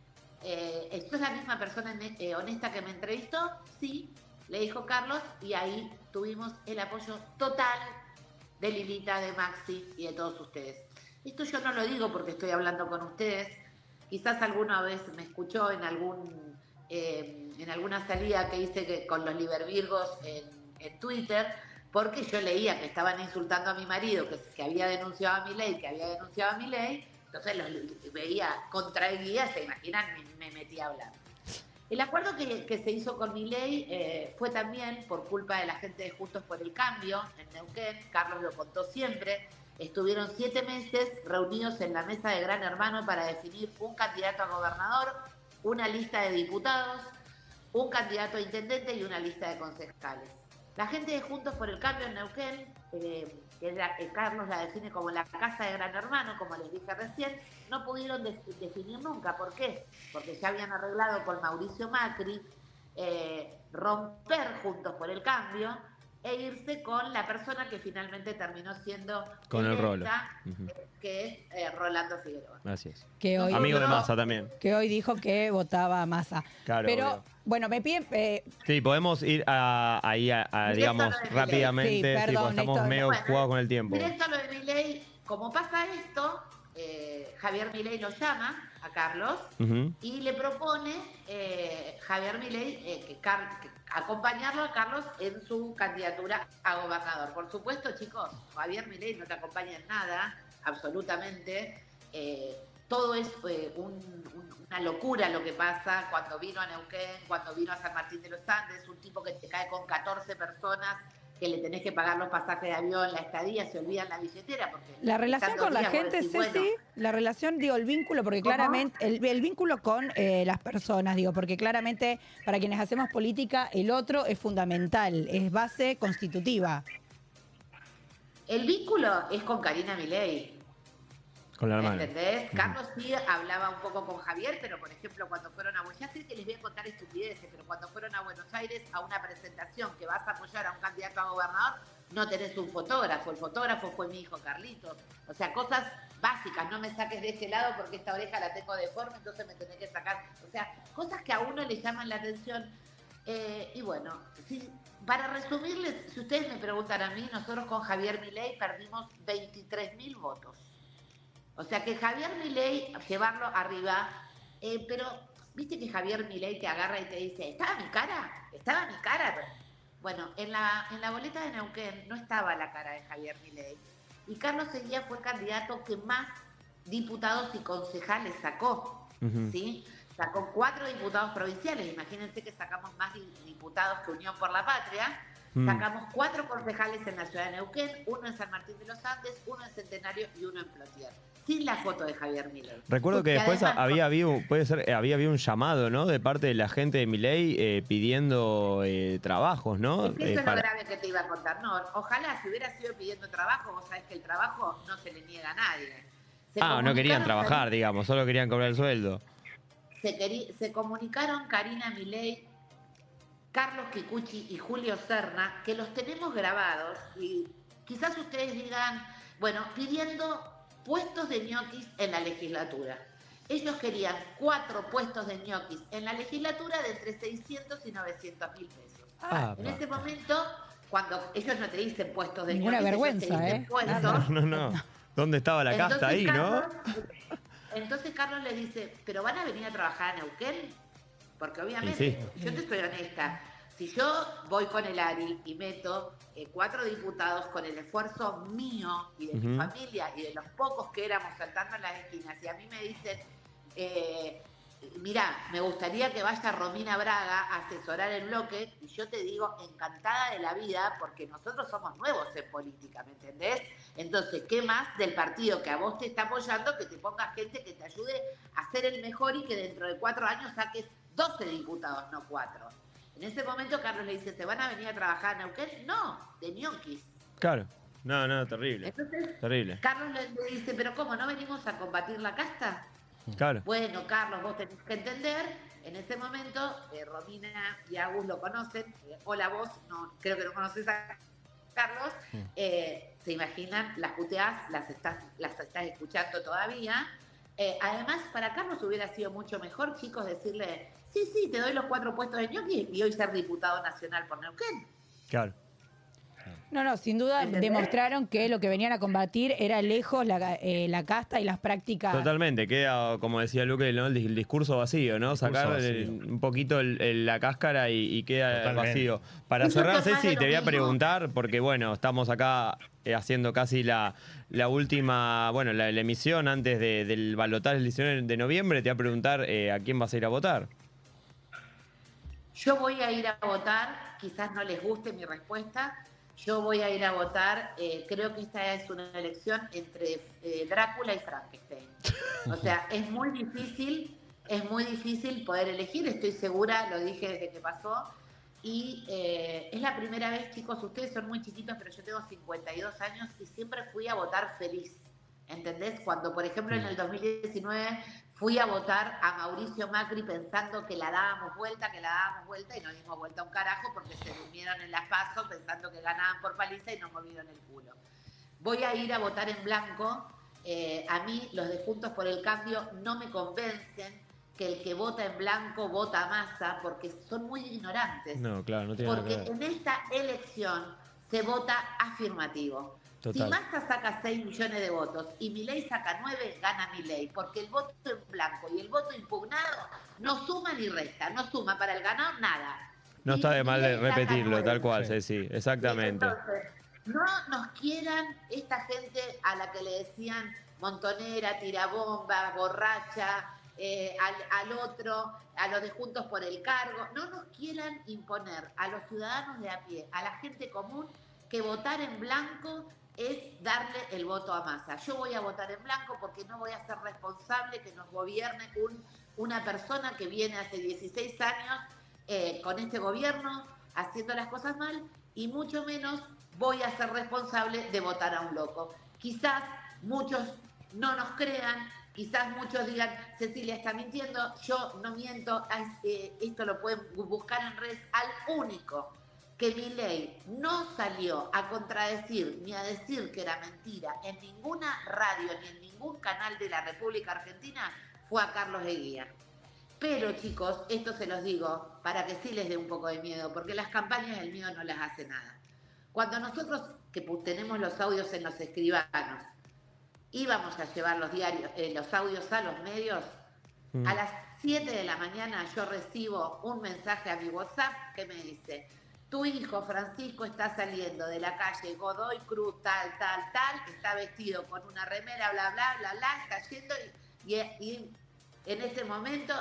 Speaker 6: ¿Sos la misma persona honesta que me entrevistó? Sí, le dijo Carlos, y ahí tuvimos el apoyo total de Lilita, de Maxi y de todos ustedes. Esto yo no lo digo porque estoy hablando con ustedes. Quizás alguna vez me escuchó en alguna salida que hice con los libervirgos en Twitter, porque yo leía que estaban insultando a mi marido, que había denunciado a Milei, entonces los veía contraguía, se imaginan, me metí a hablar. El acuerdo que se hizo con Milei fue también por culpa de la gente de Juntos por el Cambio en Neuquén. Carlos lo contó siempre. Estuvieron 7 meses reunidos en la mesa de Gran Hermano para definir un candidato a gobernador, una lista de diputados, un candidato a intendente y una lista de concejales. La gente de Juntos por el Cambio en Neuquén, Carlos la define como la casa de Gran Hermano, como les dije recién, no pudieron definir nunca. ¿Por qué? Porque ya habían arreglado con Mauricio Macri romper Juntos por el Cambio e irse con la persona que finalmente terminó siendo
Speaker 5: Con el Rolo.
Speaker 6: que es Rolando Figueroa.
Speaker 5: Así es.
Speaker 1: Que hoy,
Speaker 5: Amigo de Massa también.
Speaker 1: que hoy dijo que votaba a Massa.
Speaker 5: Claro,
Speaker 1: Pero,
Speaker 5: obvio.
Speaker 1: bueno, me piden...
Speaker 5: Sí, podemos ir ahí digamos,
Speaker 6: Directo a lo de Milei.
Speaker 5: rápidamente.
Speaker 1: Sí,
Speaker 5: porque
Speaker 1: perdón,
Speaker 5: estamos
Speaker 1: esto-
Speaker 5: medio
Speaker 6: Bueno,
Speaker 5: jugados con el tiempo.
Speaker 6: Directo a lo de Milei, como pasa esto, Javier Milei lo llama a Carlos
Speaker 5: Ujú.
Speaker 6: y le propone Javier Milei que acompañarlo a Carlos en su candidatura a gobernador. Por supuesto, chicos, Javier Milei no te acompaña en nada, absolutamente. Todo es una locura lo que pasa cuando vino a Neuquén, cuando vino a San Martín de los Andes, un tipo que te cae con 14 personas, que le tenés que pagar los pasajes de avión, la estadía, se olvidan la billetera. Porque
Speaker 1: La relación
Speaker 6: estando
Speaker 1: con la
Speaker 6: días, vos
Speaker 1: gente,
Speaker 6: decís,
Speaker 1: Ceci,
Speaker 6: bueno,
Speaker 1: la relación, digo, el vínculo, porque
Speaker 6: ¿Cómo?
Speaker 1: claramente, el vínculo con las personas, digo, porque claramente para quienes hacemos política, el otro es fundamental, es base constitutiva.
Speaker 6: el vínculo es con Karina Milei.
Speaker 5: Con la hermana.
Speaker 6: ¿Entendés? Carlos sí hablaba un poco con Javier, pero por ejemplo cuando fueron a... Ya sé que les voy a contar estupideces, pero cuando fueron a Buenos Aires a una presentación que vas a apoyar a un candidato a gobernador, no tenés un fotógrafo. El fotógrafo fue mi hijo Carlitos. O sea, cosas básicas. No me saques de este lado porque esta oreja la tengo deforme, entonces me tenés que sacar. O sea, cosas que a uno le llaman la atención. Y bueno, para resumirles, si ustedes me preguntan a mí, nosotros con Javier Milei perdimos 23.000 votos. O sea que Javier Milei, llevarlo arriba, pero viste que Javier Milei te agarra y te dice, ¿estaba mi cara? ¿Estaba mi cara? Bueno, en la boleta de Neuquén no estaba la cara de Javier Milei. Y Carlos Seguía fue el candidato que más diputados y concejales sacó,
Speaker 5: Ujú.
Speaker 6: ¿sí? Sacó 4 diputados provinciales, imagínense que sacamos más diputados que Unión por la Patria. Sacamos 4 concejales en la ciudad de Neuquén, 1 en San Martín de los Andes, 1 en Centenario y 1 en Plotier. Sin la foto de Javier Milei.
Speaker 5: Recuerdo que
Speaker 6: Porque
Speaker 5: después
Speaker 6: además,
Speaker 5: había habido un llamado, ¿no? De parte de la gente de Milei pidiendo trabajos, ¿no?
Speaker 6: es que eso es lo grave que te iba a contar. No, ojalá si hubiera sido pidiendo trabajo, vos sabés que el trabajo no se le niega a nadie.
Speaker 5: No querían
Speaker 6: comunicaron
Speaker 5: trabajar, digamos, solo querían cobrar el sueldo.
Speaker 6: Se comunicaron Karina Milei, Carlos Kikuchi y Julio Serna, que los tenemos grabados y quizás ustedes digan, bueno, pidiendo puestos de ñoquis en la legislatura. Ellos querían 4 puestos de ñoquis en la legislatura de entre 600 y 900 mil pesos. En ese momento, cuando ellos no te dicen puestos de
Speaker 1: Ninguna
Speaker 6: ñoquis,
Speaker 1: vergüenza,
Speaker 6: ellos te dicen puestos.
Speaker 5: No. ¿Dónde estaba la casta ahí, no?
Speaker 6: Entonces Carlos le dice, ¿pero van a venir a trabajar a Neuquén? Porque obviamente, yo te soy honesta, si yo voy con el ARI y meto 4 diputados con el esfuerzo mío y de mi familia y de los pocos que éramos saltando en las esquinas, y a mí me dicen, mirá, me gustaría que vaya Romina Braga a asesorar el bloque, y yo te digo, encantada de la vida, porque nosotros somos nuevos en política, ¿me entendés? Entonces, ¿qué más del partido que a vos te está apoyando que te ponga gente que te ayude a ser el mejor y que dentro de 4 años saques 12 diputados, no 4? En ese momento Carlos le dice, ¿se van a venir a trabajar a Neuquén? No, de ñoquis.
Speaker 5: Claro. No, terrible.
Speaker 6: Entonces,
Speaker 5: Terrible.
Speaker 6: Carlos le dice, ¿pero cómo, no venimos a combatir la casta?
Speaker 5: Claro.
Speaker 6: Bueno, Carlos, vos tenés que entender, en ese momento, Romina y Agus lo conocen, hola vos, no, creo que no conoces a Carlos, se imaginan, las puteás, las estás escuchando todavía. Además, para Carlos hubiera sido mucho mejor, chicos, decirle, sí, te doy los 4 puestos de ñoqui y hoy ser diputado nacional por Neuquén.
Speaker 5: Claro.
Speaker 1: No, sin duda
Speaker 6: ¿Entendés?
Speaker 1: demostraron que lo que venían a combatir era lejos la casta y las prácticas.
Speaker 5: Totalmente, queda, como decía Luque, ¿no? el discurso vacío, ¿no? Sacar
Speaker 4: vacío.
Speaker 5: un poquito la cáscara y queda
Speaker 4: Totalmente.
Speaker 5: vacío. Para
Speaker 6: Eso
Speaker 5: cerrar,
Speaker 6: es más
Speaker 5: Ceci,
Speaker 6: de lo
Speaker 5: te voy a
Speaker 6: mismo.
Speaker 5: preguntar, porque bueno, estamos acá haciendo casi la última, bueno, la emisión antes del balotaje del 19 de noviembre, te voy a preguntar a quién vas a ir a votar.
Speaker 6: Yo voy a ir a votar, quizás no les guste mi respuesta, yo voy a ir a votar, creo que esta es una elección entre Drácula y Frankenstein. O sea, es muy difícil poder elegir, estoy segura, lo dije desde que pasó, y es la primera vez, chicos, ustedes son muy chiquitos, pero yo tengo 52 años y siempre fui a votar feliz. ¿Entendés? Cuando, por ejemplo, en el 2019 fui a votar a Mauricio Macri pensando que la dábamos vuelta y no dimos vuelta un carajo porque se durmieron en las PASO pensando que ganaban por paliza y nos movieron el culo. Voy a ir a votar en blanco. A mí los de Juntos por el Cambio no me convencen que el que vota en blanco vota a Massa porque son muy ignorantes.
Speaker 5: No, claro, no tiene nada que
Speaker 6: Porque
Speaker 5: ver.
Speaker 6: en esta elección se vota afirmativo.
Speaker 5: Total.
Speaker 6: Si Massa saca 6 millones de votos y Milei saca 9, gana Milei, porque el voto en blanco y el voto impugnado no suma ni resta, no suma para el ganador nada.
Speaker 5: No
Speaker 6: Y
Speaker 5: está de mal de
Speaker 6: Milei saca
Speaker 5: repetirlo,
Speaker 6: 9.
Speaker 5: tal cual, sí, exactamente.
Speaker 6: Entonces, no nos quieran esta gente a la que le decían montonera, tirabomba, borracha, al otro, a los de Juntos por el Cargo, no nos quieran imponer a los ciudadanos de a pie, a la gente común, que votar en blanco es darle el voto a Massa. Yo voy a votar en blanco porque no voy a ser responsable que nos gobierne una persona que viene hace 16 años con este gobierno haciendo las cosas mal, y mucho menos voy a ser responsable de votar a un loco. Quizás muchos no nos crean, quizás muchos digan, Cecilia está mintiendo, yo no miento, esto lo pueden buscar en redes. Al único que Milei no salió a contradecir ni a decir que era mentira en ninguna radio ni en ningún canal de la República Argentina fue a Carlos Eguía. Pero chicos, esto se los digo para que sí les dé un poco de miedo, porque las campañas del miedo no las hace nada. Cuando nosotros, que tenemos los audios en los escribanos, íbamos a llevar los audios a los medios, a las 7 de la mañana yo recibo un mensaje a mi WhatsApp que me dice: tu hijo Francisco está saliendo de la calle Godoy Cruz, tal, está vestido con una remera, bla, bla, bla, bla, está yendo y en este momento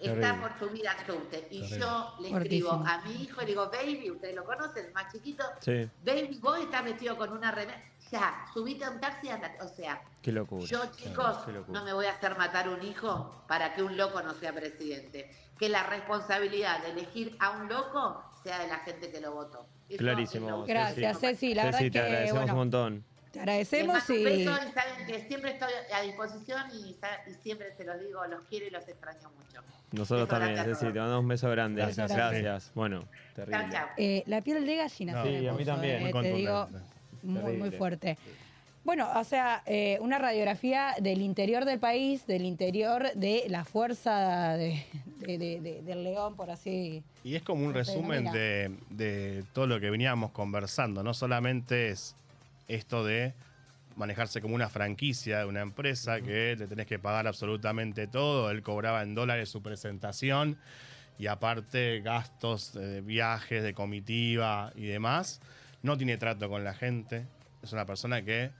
Speaker 6: está por subir al subte. Y yo le escribo a mi hijo y le digo: baby, ustedes lo conocen, el más chiquito,
Speaker 5: Sí.
Speaker 6: baby, vos estás vestido con una remera, ya, subite a un taxi y andate. O sea,
Speaker 5: Qué locura.
Speaker 6: yo, chicos,
Speaker 5: Qué locura.
Speaker 6: no me voy a hacer matar un hijo para que un loco no sea presidente. Que la responsabilidad de elegir a un loco sea de la gente que lo votó. Eso
Speaker 5: Clarísimo.
Speaker 6: es lo
Speaker 1: Gracias,
Speaker 6: único.
Speaker 1: Ceci. La verdad
Speaker 5: Ceci, te
Speaker 1: que,
Speaker 5: agradecemos
Speaker 1: bueno,
Speaker 5: un montón.
Speaker 1: te
Speaker 6: Les
Speaker 1: agradecemos
Speaker 6: mando un
Speaker 1: y
Speaker 6: beso y saben que siempre estoy a disposición y siempre se los digo, los quiero y los extraño mucho.
Speaker 5: Nosotros
Speaker 6: Beso
Speaker 5: también,
Speaker 6: grande a
Speaker 5: Ceci,
Speaker 6: todos.
Speaker 5: te mandamos un beso grande.
Speaker 1: Beso
Speaker 5: Gracias.
Speaker 1: grande.
Speaker 5: Bueno, terrible.
Speaker 6: Chao, chao.
Speaker 1: la piel de gallina
Speaker 4: No,
Speaker 1: se me
Speaker 5: sí, a mí
Speaker 1: puso,
Speaker 5: también.
Speaker 4: Muy
Speaker 1: te digo,
Speaker 4: contundente.
Speaker 1: muy
Speaker 5: Terrible.
Speaker 1: fuerte. Bueno, o sea, una radiografía del interior del país, del interior de la fuerza del León, por así.
Speaker 4: Y es como un resumen de todo lo que veníamos conversando. No solamente es esto de manejarse como una franquicia de una empresa que le tenés que pagar absolutamente todo. Él cobraba en dólares su presentación y aparte gastos de viajes, de comitiva y demás. No tiene trato con la gente. Es una persona que,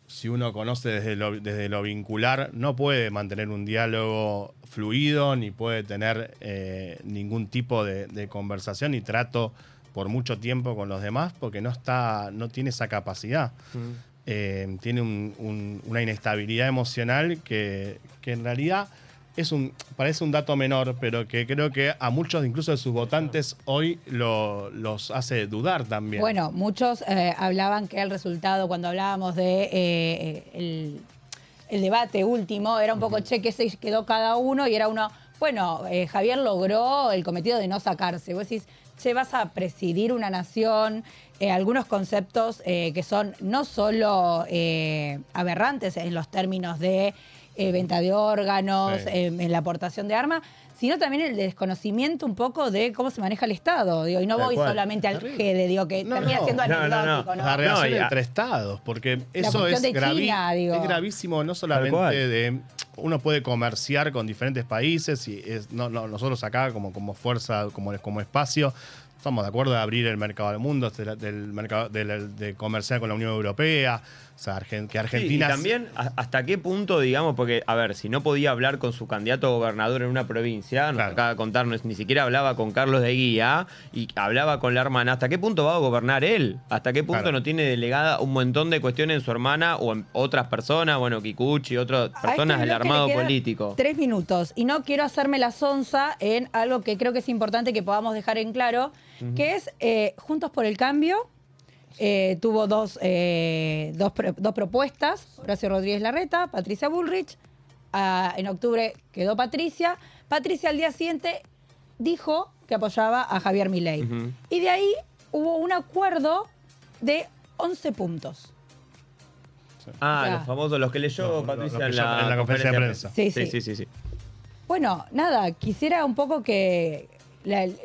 Speaker 4: si uno conoce desde lo vincular, no puede mantener un diálogo fluido, ni puede tener ningún tipo de conversación ni trato por mucho tiempo con los demás, porque no tiene esa capacidad. Tiene una inestabilidad emocional que en realidad parece un dato menor, pero que creo que a muchos, incluso de sus votantes, hoy los hace dudar también.
Speaker 1: Bueno, muchos hablaban que el resultado, cuando hablábamos de el debate último, era un poco che, se quedó cada uno, y era uno, bueno, Javier logró el cometido de no sacarse. Vos decís, che, vas a presidir una nación, algunos conceptos que son no solo aberrantes en los términos de venta de órganos,
Speaker 4: Sí.
Speaker 1: en la aportación de armas, sino también el desconocimiento un poco de cómo se maneja el Estado. Digo, y no
Speaker 5: Tal
Speaker 1: voy
Speaker 5: cual.
Speaker 1: solamente al
Speaker 4: Terrible.
Speaker 1: GEDE, digo, que
Speaker 4: No,
Speaker 1: termina
Speaker 4: no.
Speaker 1: siendo
Speaker 5: No, no, no.
Speaker 1: anecdótico, ¿no?
Speaker 4: La relación
Speaker 5: No, y
Speaker 4: entre estados, porque eso
Speaker 1: cuestión
Speaker 4: es,
Speaker 1: de China, digo.
Speaker 4: es gravísimo, no
Speaker 5: Tal cual.
Speaker 4: solamente uno puede comerciar con diferentes países y nosotros acá como fuerza, como espacio, estamos de acuerdo de abrir el mercado al mundo, del mercado de comerciar con la Unión Europea, o sea, que Argentina...
Speaker 5: Sí, y también, ¿hasta qué punto, digamos? Porque, a ver, si no podía hablar con su candidato a gobernador en una provincia, nos
Speaker 4: Claro.
Speaker 5: acaba de contarnos, ni siquiera hablaba con Carlos de Guía y hablaba con la hermana, ¿hasta qué punto va a gobernar él? ¿Hasta qué punto
Speaker 4: Claro.
Speaker 5: no tiene delegada un montón de cuestiones en su hermana o en otras personas, bueno, Kikuchi, otras
Speaker 1: A este
Speaker 5: personas del
Speaker 1: bloque le
Speaker 5: armado
Speaker 1: quedan
Speaker 5: político?
Speaker 1: 3 minutos. Y no quiero hacerme la sonza en algo que creo que es importante que podamos dejar en claro, que es Juntos por el Cambio tuvo dos propuestas, Horacio Rodríguez Larreta, Patricia Bullrich. En octubre quedó Patricia. Patricia al día siguiente dijo que apoyaba a Javier Milei. Y de ahí hubo un acuerdo de 11 puntos.
Speaker 5: Ah,
Speaker 1: Ya.
Speaker 5: los famosos, los que leyó Patricia
Speaker 4: en la conferencia de prensa.
Speaker 1: Sí. Bueno, nada, quisiera un poco que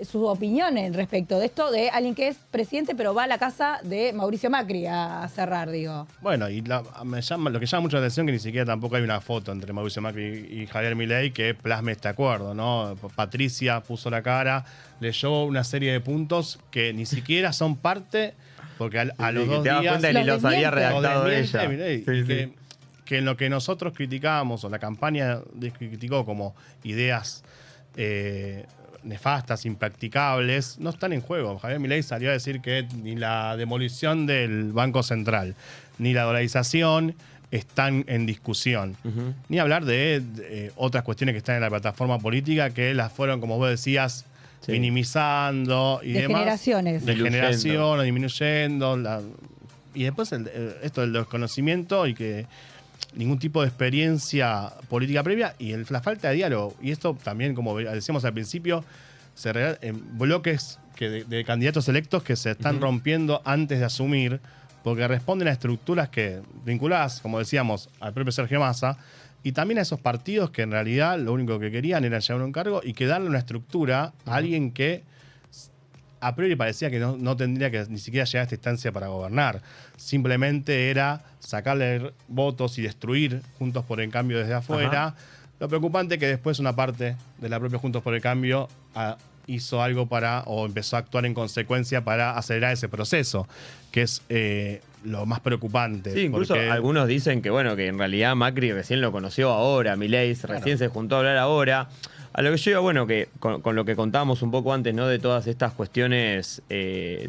Speaker 1: su opinión respecto de esto de alguien que es presidente pero va a la casa de Mauricio Macri a cerrar, digo.
Speaker 4: Bueno, y lo que llama mucho la atención es que ni siquiera tampoco hay una foto entre Mauricio Macri y Javier Milei que plasme este acuerdo, ¿no? Patricia puso la cara, leyó una serie de puntos que ni siquiera son parte, porque a los 2
Speaker 5: te das
Speaker 4: días...
Speaker 5: cuenta ni los había redactado ella.
Speaker 4: Milei, que en lo que nosotros criticábamos, o la campaña criticó como ideas nefastas, impracticables, no están en juego. Javier Milei salió a decir que ni la demolición del Banco Central, ni la dolarización están en discusión. Ni hablar de otras cuestiones que están en la plataforma política que las fueron, como vos decías, minimizando y
Speaker 1: De
Speaker 4: demás.
Speaker 1: generaciones.
Speaker 4: De generación, disminuyendo. Y después esto del desconocimiento y que ningún tipo de experiencia política previa y la falta de diálogo. Y esto también, como decíamos al principio, se regala en bloques de candidatos electos que se están rompiendo antes de asumir, porque responden a estructuras que vinculadas, como decíamos, al propio Sergio Massa, y también a esos partidos que en realidad lo único que querían era llevar un cargo y que darle una estructura a alguien que a priori parecía que no tendría que ni siquiera llegar a esta instancia para gobernar. Simplemente era sacarle votos y destruir Juntos por el Cambio desde afuera. Lo preocupante es que después una parte de la propia Juntos por el Cambio hizo algo o empezó a actuar en consecuencia para acelerar ese proceso, que es lo más preocupante.
Speaker 5: Sí, incluso algunos dicen que, bueno, que en realidad Macri recién lo conoció ahora, Milei recién se juntó a hablar ahora. A lo que yo digo, bueno, que con lo que contábamos un poco antes, ¿no? De todas estas cuestiones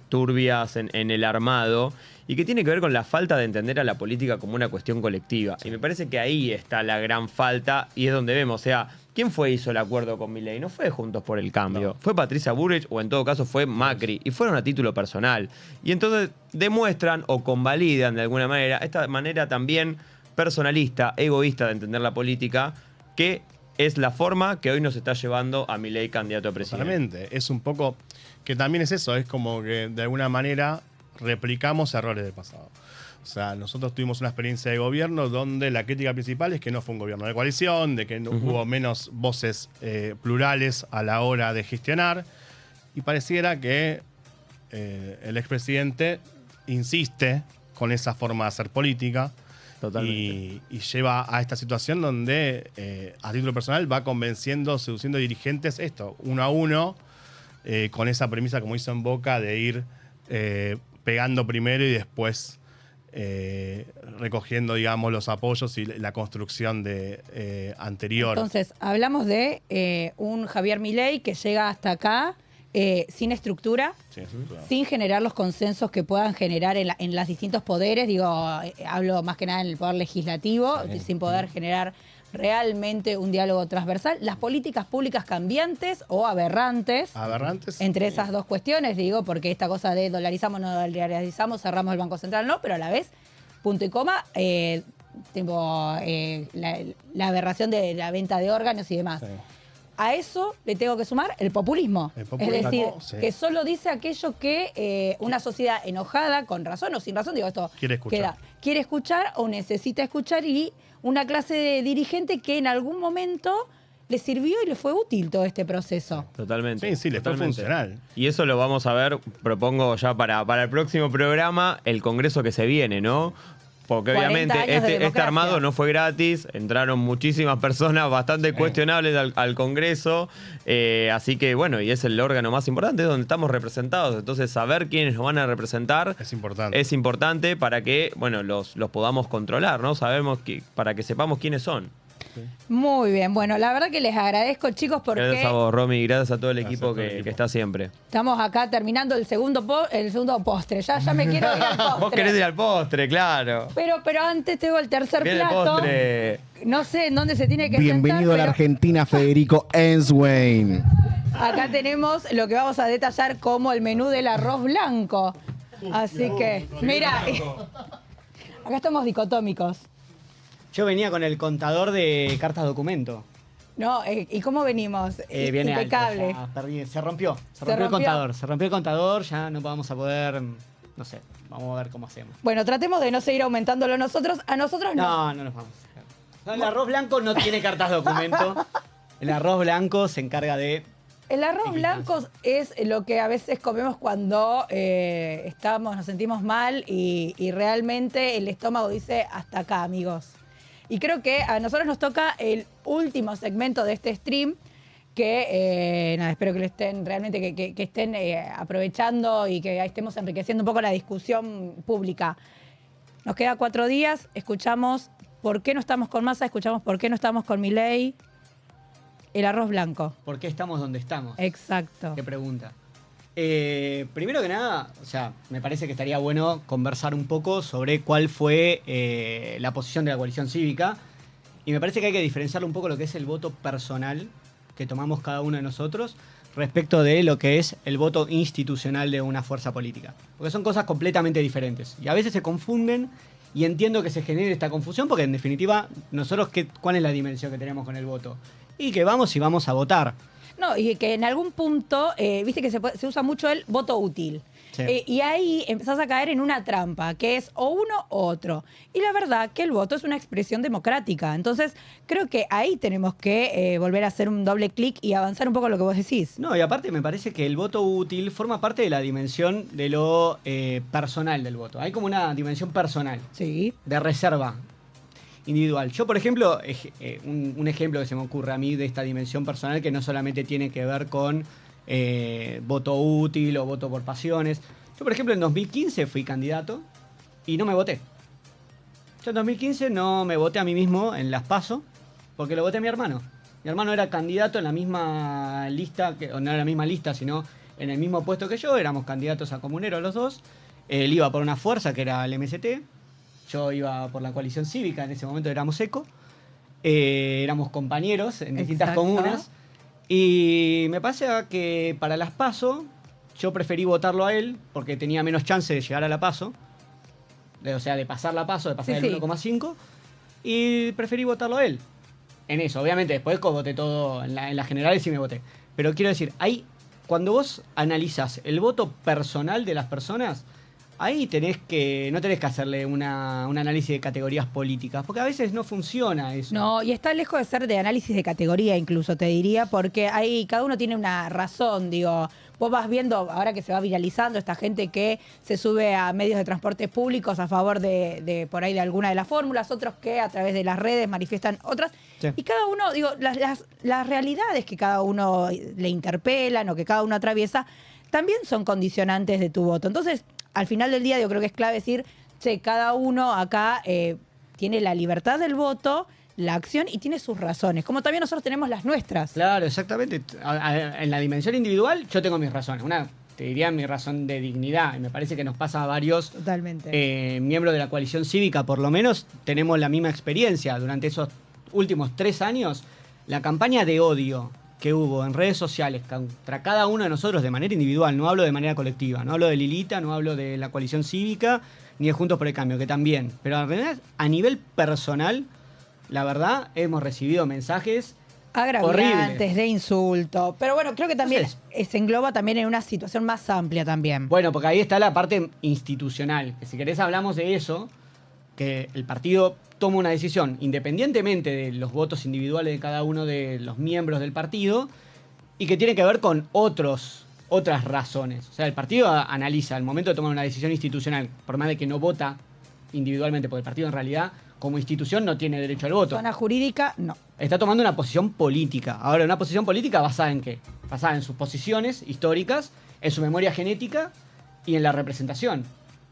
Speaker 5: turbias en el armado, y que tiene que ver con la falta de entender a la política como una cuestión colectiva. Y me parece que ahí está la gran falta, y es donde vemos, o sea, ¿quién hizo el acuerdo con Milei? No fue Juntos por el Cambio, fue Patricia Bullrich, o en todo caso fue Macri, y fueron a título personal. Y entonces demuestran o convalidan de alguna manera esta manera también personalista, egoísta de entender la política, que es la forma que hoy nos está llevando a Milei candidato a presidente.
Speaker 4: Totalmente. Es un poco que también es eso, es como que de alguna manera replicamos errores del pasado. O sea, nosotros tuvimos una experiencia de gobierno donde la crítica principal es que no fue un gobierno de coalición, de que hubo menos voces plurales a la hora de gestionar, y pareciera que el expresidente insiste con esa forma de hacer política.
Speaker 5: Totalmente.
Speaker 4: Y lleva a esta situación donde a título personal va convenciendo, seduciendo dirigentes uno a uno, con esa premisa como hizo en Boca de ir pegando primero y después recogiendo, digamos, los apoyos y la construcción anterior.
Speaker 1: Entonces, hablamos de un Javier Milei que llega hasta acá sin estructura, sin generar los consensos que puedan generar en los distintos poderes. Digo, hablo más que nada en el poder legislativo, sin poder generar realmente un diálogo transversal. Las políticas públicas cambiantes o aberrantes. Entre esas dos cuestiones, digo, porque esta cosa de dolarizamos, no dolarizamos, cerramos el Banco Central, no, pero a la vez, punto y coma, la aberración de la venta de órganos y demás. A eso le tengo que sumar el populismo. Es decir, que solo dice aquello que una sociedad enojada, con razón o sin razón, digo, esto quiere escuchar o necesita escuchar, y una clase de dirigente que en algún momento le sirvió y le fue útil todo este proceso.
Speaker 5: Totalmente.
Speaker 4: Sí, le fue funcional.
Speaker 5: Y eso lo vamos a ver, propongo ya para el próximo programa, el congreso que se viene, ¿no? Porque obviamente este armado no fue gratis, entraron muchísimas personas bastante cuestionables al Congreso, así que bueno, y es el órgano más importante, es donde estamos representados, entonces saber quiénes nos van a representar es importante para que, bueno, los podamos controlar, ¿no? Para que sepamos quiénes son.
Speaker 1: Muy bien, bueno, la verdad que les agradezco, chicos, porque...
Speaker 5: Gracias a vos, Romy, gracias a todo el equipo que está siempre.
Speaker 1: Estamos acá terminando el segundo postre, ya me quiero ir al postre.
Speaker 5: Vos querés ir al postre, claro.
Speaker 1: Pero antes tengo el tercer
Speaker 5: Viene
Speaker 1: plato.
Speaker 5: el postre.
Speaker 1: No sé en dónde se tiene que
Speaker 3: Bienvenido a la Argentina, Federico Enswain.
Speaker 1: Acá tenemos lo que vamos a detallar como el menú del arroz blanco. Así que, mira, acá estamos dicotómicos.
Speaker 7: Yo venía con el contador de cartas documento.
Speaker 1: No, ¿y cómo venimos?
Speaker 7: Viene
Speaker 1: Impecable.
Speaker 7: alto, se rompió el
Speaker 1: rompió.
Speaker 7: contador. Se rompió el contador, ya no vamos a poder, no sé, vamos a ver cómo hacemos.
Speaker 1: Bueno, tratemos de no seguir aumentándolo nosotros. A nosotros no.
Speaker 7: No nos vamos. No, el arroz blanco no tiene cartas documento. El arroz blanco se encarga de...
Speaker 1: El arroz blanco es lo que a veces comemos cuando nos sentimos mal y realmente el estómago dice hasta acá, amigos. Y creo que a nosotros nos toca el último segmento de este stream que, espero que lo estén realmente, que estén aprovechando y que estemos enriqueciendo un poco la discusión pública. Nos queda 4 días, escuchamos por qué no estamos con Massa, escuchamos por qué no estamos con Milei. El arroz blanco.
Speaker 7: ¿Por qué estamos donde estamos?
Speaker 1: Exacto.
Speaker 7: Qué pregunta. Primero que nada, o sea, me parece que estaría bueno conversar un poco sobre cuál fue la posición de la coalición cívica. Y me parece que hay que diferenciar un poco lo que es el voto personal que tomamos cada uno de nosotros respecto de lo que es el voto institucional de una fuerza política. Porque son cosas completamente diferentes. Y a veces se confunden y entiendo que se genere esta confusión porque en definitiva, nosotros, ¿cuál es la dimensión que tenemos con el voto? Y que vamos y vamos a votar.
Speaker 1: No, y que en algún punto, viste que se usa mucho el voto útil.
Speaker 7: Sí.
Speaker 1: Y ahí empezás a caer en una trampa, que es o uno o otro. Y la verdad que el voto es una expresión democrática. Entonces, creo que ahí tenemos que volver a hacer un doble clic y avanzar un poco lo que vos decís.
Speaker 7: No, y aparte me parece que el voto útil forma parte de la dimensión de lo personal del voto. Hay como una dimensión personal,
Speaker 1: Sí.
Speaker 7: de reserva individual. Yo, por ejemplo, un ejemplo que se me ocurre a mí de esta dimensión personal que no solamente tiene que ver con voto útil o voto por pasiones. Yo, por ejemplo, en 2015 fui candidato y no me voté. Yo en 2015 no me voté a mí mismo en las PASO porque lo voté a mi hermano. Mi hermano era candidato en la misma lista, o no era la misma lista, sino en el mismo puesto que yo. Éramos candidatos a comunero los dos. Él iba por una fuerza que era el MST. Yo iba por la coalición cívica, en ese momento éramos ECO. Éramos compañeros en distintas
Speaker 1: Exacto.
Speaker 7: comunas. Y me pasa que para las PASO, yo preferí votarlo a él porque tenía menos chance de llegar a la PASO. O sea, de pasar la PASO, de pasar
Speaker 1: Sí,
Speaker 7: el
Speaker 1: sí.
Speaker 7: 1,5. Y preferí votarlo a él. En eso, obviamente, después voté todo, en las generales sí me voté. Pero quiero decir, ahí, cuando vos analizás el voto personal de las personas, ahí no tenés que hacerle un análisis de categorías políticas, porque a veces no funciona eso.
Speaker 1: No, y está lejos de ser de análisis de categoría incluso, te diría, porque ahí cada uno tiene una razón, digo. Vos vas viendo, ahora que se va viralizando, esta gente que se sube a medios de transporte públicos a favor de por ahí de alguna de las fórmulas, otros que a través de las redes manifiestan otras.
Speaker 7: Sí.
Speaker 1: Y cada uno, digo, las realidades que cada uno le interpelan o que cada uno atraviesa, también son condicionantes de tu voto. Entonces, al final del día, yo creo que es clave decir, che, cada uno acá tiene la libertad del voto, la acción y tiene sus razones, como también nosotros tenemos las nuestras.
Speaker 7: Claro, exactamente. En la dimensión individual yo tengo mis razones. Una, te diría, mi razón de dignidad. Y me parece que nos pasa a varios
Speaker 1: Totalmente.
Speaker 7: miembros de la coalición cívica. Por lo menos tenemos la misma experiencia. Durante esos últimos 3 años, la campaña de odio que hubo en redes sociales contra cada uno de nosotros de manera individual, no hablo de manera colectiva, no hablo de Lilita, no hablo de la coalición cívica, ni de Juntos por el Cambio, que también. Pero en realidad, a nivel personal, la verdad, hemos recibido mensajes
Speaker 1: Agraviantes,
Speaker 7: horribles.
Speaker 1: de insulto. Pero bueno, creo que también
Speaker 7: Entonces-
Speaker 1: se engloba también en una situación más amplia también.
Speaker 7: Bueno, porque ahí está la parte institucional, que si querés hablamos de eso, que el partido toma una decisión independientemente de los votos individuales de cada uno de los miembros del partido y que tiene que ver con otras razones. O sea, el partido analiza al momento de tomar una decisión institucional, por más de que no vota individualmente, porque el partido en realidad como institución no tiene derecho al voto.
Speaker 1: Zona jurídica, no.
Speaker 7: Está tomando una posición política. Ahora, una posición política basada en qué? Basada en sus posiciones históricas, en su memoria genética y en la representación.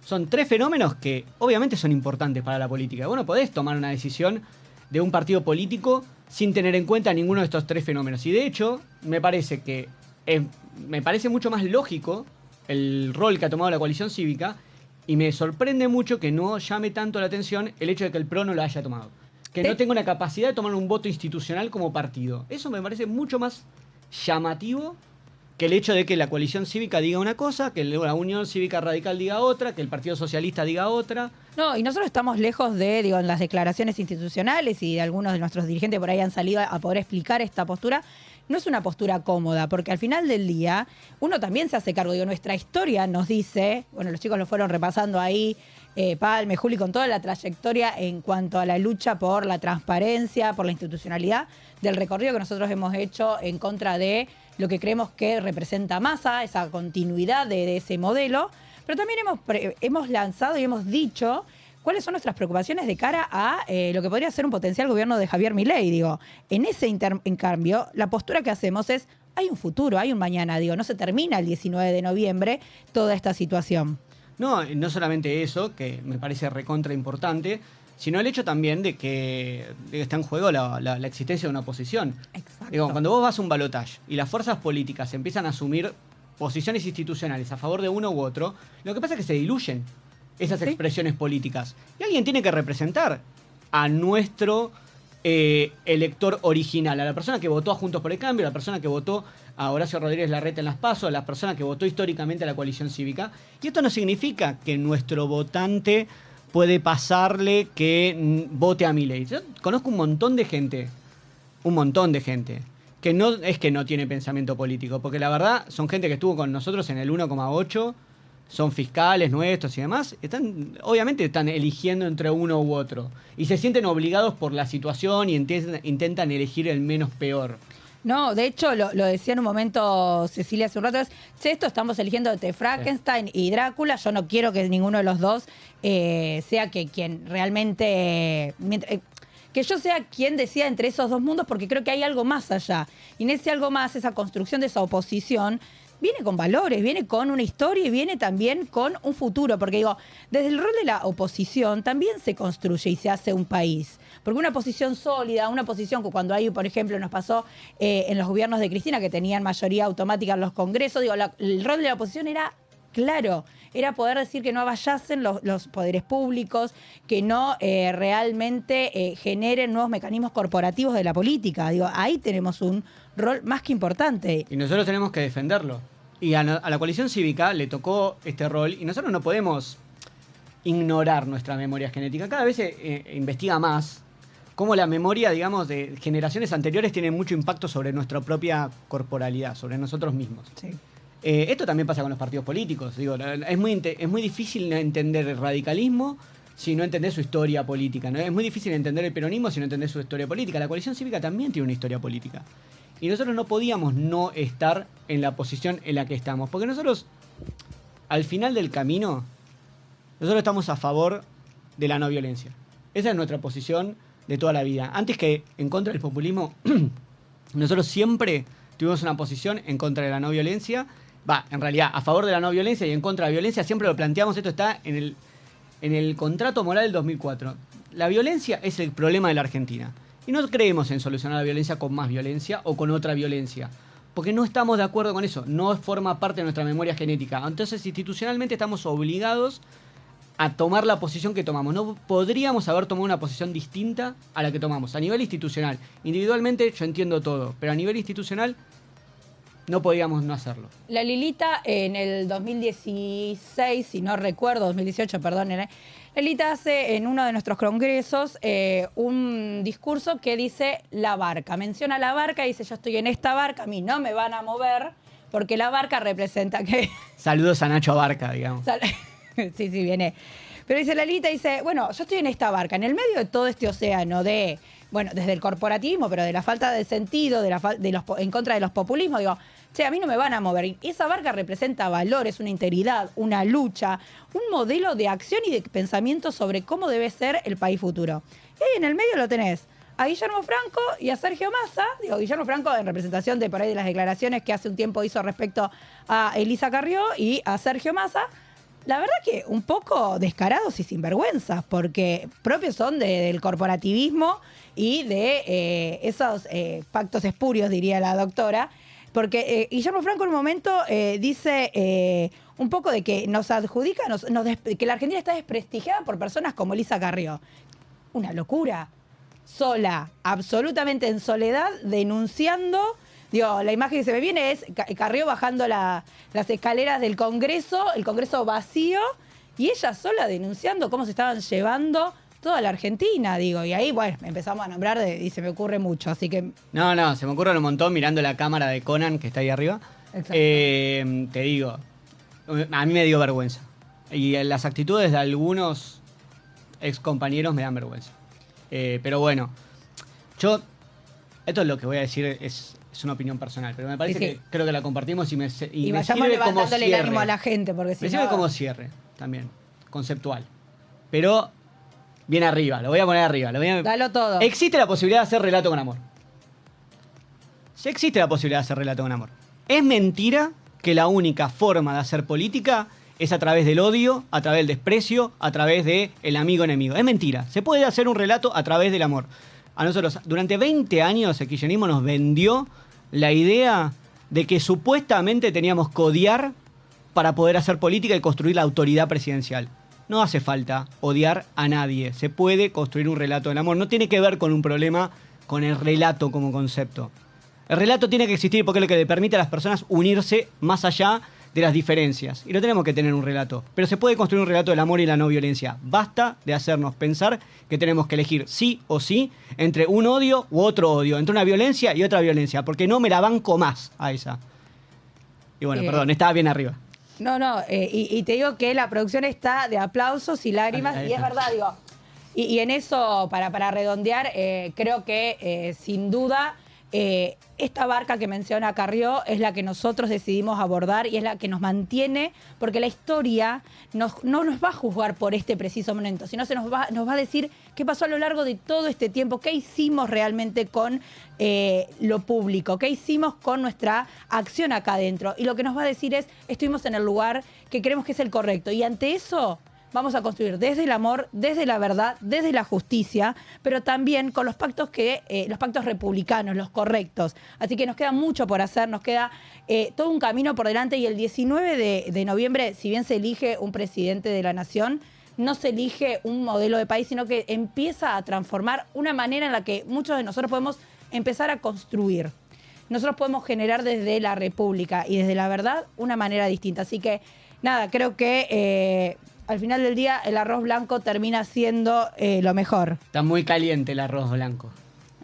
Speaker 7: Son 3 fenómenos que obviamente son importantes para la política. Vos no podés tomar una decisión de un partido político sin tener en cuenta ninguno de estos 3 fenómenos. Y de hecho, me parece mucho más lógico el rol que ha tomado la coalición cívica y me sorprende mucho que no llame tanto la atención el hecho de que el PRO no lo haya tomado. Que no tenga una capacidad de tomar un voto institucional como partido. Eso me parece mucho más llamativo que el hecho de que la coalición cívica diga una cosa, que la Unión Cívica Radical diga otra, que el Partido Socialista diga otra.
Speaker 1: No, y nosotros estamos lejos de, digo, en las declaraciones institucionales y de algunos de nuestros dirigentes por ahí han salido a poder explicar esta postura. No es una postura cómoda, porque al final del día uno también se hace cargo. Digo, nuestra historia nos dice, bueno, los chicos lo fueron repasando ahí, Palme, Juli, con toda la trayectoria en cuanto a la lucha por la transparencia, por la institucionalidad, del recorrido que nosotros hemos hecho en contra de lo que creemos que representa Massa, esa continuidad de ese modelo, pero también hemos lanzado y hemos dicho cuáles son nuestras preocupaciones de cara a lo que podría ser un potencial gobierno de Javier Milei. Digo, en ese en cambio, la postura que hacemos es, hay un futuro, hay un mañana, digo, no se termina el 19 de noviembre toda esta situación.
Speaker 7: No, no solamente eso, que me parece recontra importante, sino el hecho también de que está en juego la existencia de una oposición.
Speaker 1: Exacto.
Speaker 7: Digo, cuando vos vas a un balotaje y las fuerzas políticas empiezan a asumir posiciones institucionales a favor de uno u otro, lo que pasa es que se diluyen esas expresiones políticas. Y alguien tiene que representar a nuestro elector original, a la persona que votó a Juntos por el Cambio, a la persona que votó a Horacio Rodríguez Larreta en las PASO, a la persona que votó históricamente a la coalición cívica. Y esto no significa que nuestro votante puede pasarle que vote a Milei. Yo conozco un montón de gente, que no es que no tiene pensamiento político, porque la verdad son gente que estuvo con nosotros en el 1,8, son fiscales nuestros y demás, obviamente están eligiendo entre uno u otro y se sienten obligados por la situación y intentan elegir el menos peor.
Speaker 1: No, de hecho, lo decía en un momento Cecilia hace un rato, esto estamos eligiendo entre Frankenstein y Drácula, yo no quiero que ninguno de los dos sea que quien realmente... que yo sea quien decida entre esos dos mundos, porque creo que hay algo más allá. Y en ese algo más, esa construcción de esa oposición, viene con valores, viene con una historia y viene también con un futuro. Porque digo, desde el rol de la oposición también se construye y se hace un país. Porque una posición sólida, una posición que cuando hay, por ejemplo, nos pasó en los gobiernos de Cristina, que tenían mayoría automática en los congresos, digo, el rol de la oposición era claro, era poder decir que no avallasen los poderes públicos, que no realmente generen nuevos mecanismos corporativos de la política. Digo, ahí tenemos un rol más que importante.
Speaker 7: Y nosotros tenemos que defenderlo. Y a la coalición cívica le tocó este rol y nosotros no podemos ignorar nuestra memoria genética. Cada vez se investiga más cómo la memoria, digamos, de generaciones anteriores tiene mucho impacto sobre nuestra propia corporalidad, sobre nosotros mismos.
Speaker 1: Sí.
Speaker 7: Esto también pasa con los partidos políticos. Digo, es muy difícil entender el radicalismo si no entendés su historia política, ¿no? Es muy difícil entender el peronismo si no entendés su historia política. La coalición cívica también tiene una historia política. Y nosotros no podíamos no estar en la posición en la que estamos. Porque nosotros, al final del camino, nosotros estamos a favor de la no violencia. Esa es nuestra posición de toda la vida. Antes que en contra del populismo, nosotros siempre tuvimos una posición en contra de la no violencia. En realidad, a favor de la no violencia y en contra de la violencia, siempre lo planteamos. Esto está en el contrato moral del 2004. La violencia es el problema de la Argentina. Y no creemos en solucionar la violencia con más violencia o con otra violencia. Porque no estamos de acuerdo con eso. No forma parte de nuestra memoria genética. Entonces, institucionalmente estamos obligados a tomar la posición que tomamos. No podríamos haber tomado una posición distinta a la que tomamos. A nivel institucional. Individualmente yo entiendo todo. Pero a nivel institucional no podíamos no hacerlo.
Speaker 1: La Lilita en el 2016, si no recuerdo, 2018, perdón, la Lilita hace en uno de nuestros congresos un discurso que dice la barca. Menciona la barca y dice, yo estoy en esta barca, a mí no me van a mover, porque la barca representa que...
Speaker 7: Saludos a Nacho Barca, digamos.
Speaker 1: Sí, viene. Pero dice la Lilita, dice, bueno, yo estoy en esta barca, en el medio de todo este océano de... Bueno, desde el corporativismo, pero de la falta de sentido, en contra de los populismos, digo, a mí no me van a mover. Y esa barca representa valores, una integridad, una lucha, un modelo de acción y de pensamiento sobre cómo debe ser el país futuro. Y ahí en el medio lo tenés a Guillermo Franco y a Sergio Massa. Digo, Guillermo Franco en representación de por ahí de las declaraciones que hace un tiempo hizo respecto a Elisa Carrió y a Sergio Massa. La verdad que un poco descarados y sinvergüenzas, porque propios son del corporativismo y de esos pactos espurios, diría la doctora, porque Guillermo Franco en un momento dice un poco de que nos adjudica, que la Argentina está desprestigiada por personas como Elisa Carrió. Una locura. Sola, absolutamente en soledad, denunciando Digo, la imagen que se me viene es Carrió bajando las escaleras del Congreso, el Congreso vacío, y ella sola denunciando cómo se estaban llevando toda la Argentina, digo. Y ahí, bueno, empezamos a nombrar y se me ocurre mucho, así que...
Speaker 7: No, se me ocurre un montón mirando la cámara de Conan que está ahí arriba.
Speaker 1: Exacto.
Speaker 7: Te digo, a mí me dio vergüenza. Y las actitudes de algunos ex compañeros me dan vergüenza. Pero bueno, esto es lo que voy a decir, es una opinión personal, pero me parece
Speaker 1: Sí.
Speaker 7: que creo que la compartimos y me
Speaker 1: vayamos
Speaker 7: sirve como
Speaker 1: levantándole el
Speaker 7: cierre.
Speaker 1: ánimo a la gente, porque si
Speaker 7: Me
Speaker 1: no...
Speaker 7: sirve como cierre también, conceptual. Pero bien arriba, lo voy a poner arriba.
Speaker 1: Dalo todo.
Speaker 7: Existe la posibilidad de hacer relato con amor. Sí existe la posibilidad de hacer relato con amor. Es mentira que la única forma de hacer política es a través del odio, a través del desprecio, a través del amigo enemigo. Es mentira. Se puede hacer un relato a través del amor. A nosotros, durante 20 años, el kirchnerismo nos vendió la idea de que supuestamente teníamos que odiar para poder hacer política y construir la autoridad presidencial. No hace falta odiar a nadie. Se puede construir un relato del amor. No tiene que ver con un problema con el relato como concepto. El relato tiene que existir porque es lo que le permite a las personas unirse más allá de las diferencias. Y no tenemos que tener un relato. Pero se puede construir un relato del amor y la no violencia. Basta de hacernos pensar que tenemos que elegir sí o sí entre un odio u otro odio. Entre una violencia y otra violencia. Porque no me la banco más a esa. Y bueno, perdón, estaba bien arriba.
Speaker 1: No, y te digo que la producción está de aplausos y lágrimas,
Speaker 7: Ahí
Speaker 1: y es
Speaker 7: está.
Speaker 1: verdad, digo. Y en eso, para redondear, creo que sin duda esta barca que menciona Carrió es la que nosotros decidimos abordar y es la que nos mantiene, porque la historia no nos va a juzgar por este preciso momento, sino nos va a decir qué pasó a lo largo de todo este tiempo, qué hicimos realmente con lo público, qué hicimos con nuestra acción acá adentro. Y lo que nos va a decir es, estuvimos en el lugar que creemos que es el correcto. Y ante eso vamos a construir desde el amor, desde la verdad, desde la justicia, pero también con los pactos los pactos republicanos, los correctos. Así que nos queda mucho por hacer, nos queda todo un camino por delante, y el 19 de noviembre, si bien se elige un presidente de la nación, no se elige un modelo de país, sino que empieza a transformar una manera en la que muchos de nosotros podemos empezar a construir. Nosotros podemos generar desde la República y desde la verdad una manera distinta. Así que, nada, creo que al final del día el arroz blanco termina siendo lo mejor.
Speaker 7: Está muy caliente el arroz blanco.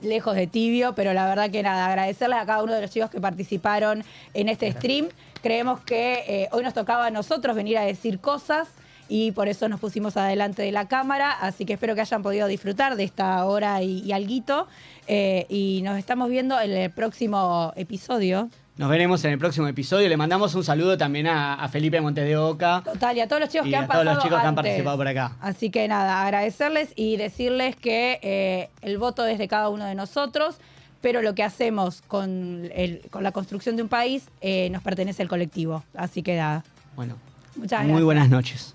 Speaker 1: Lejos de tibio, pero la verdad que nada, agradecerles a cada uno de los chicos que participaron en este stream. Creemos que hoy nos tocaba a nosotros venir a decir cosas y por eso nos pusimos adelante de la cámara, así que espero que hayan podido disfrutar de esta hora y alguito, y nos estamos viendo en el próximo episodio.
Speaker 7: Nos veremos en el próximo episodio. Le mandamos un saludo también a Felipe Montes de Oca.
Speaker 1: Total, y a todos los chicos
Speaker 7: Y
Speaker 1: que han
Speaker 7: a todos
Speaker 1: pasado
Speaker 7: los chicos que han
Speaker 1: antes.
Speaker 7: participado por acá.
Speaker 1: Así que nada, agradecerles y decirles que el voto es de cada uno de nosotros, pero lo que hacemos con la construcción de un país nos pertenece al colectivo. Así que nada,
Speaker 7: Bueno,
Speaker 1: muchas
Speaker 7: muy
Speaker 1: gracias.
Speaker 7: buenas noches.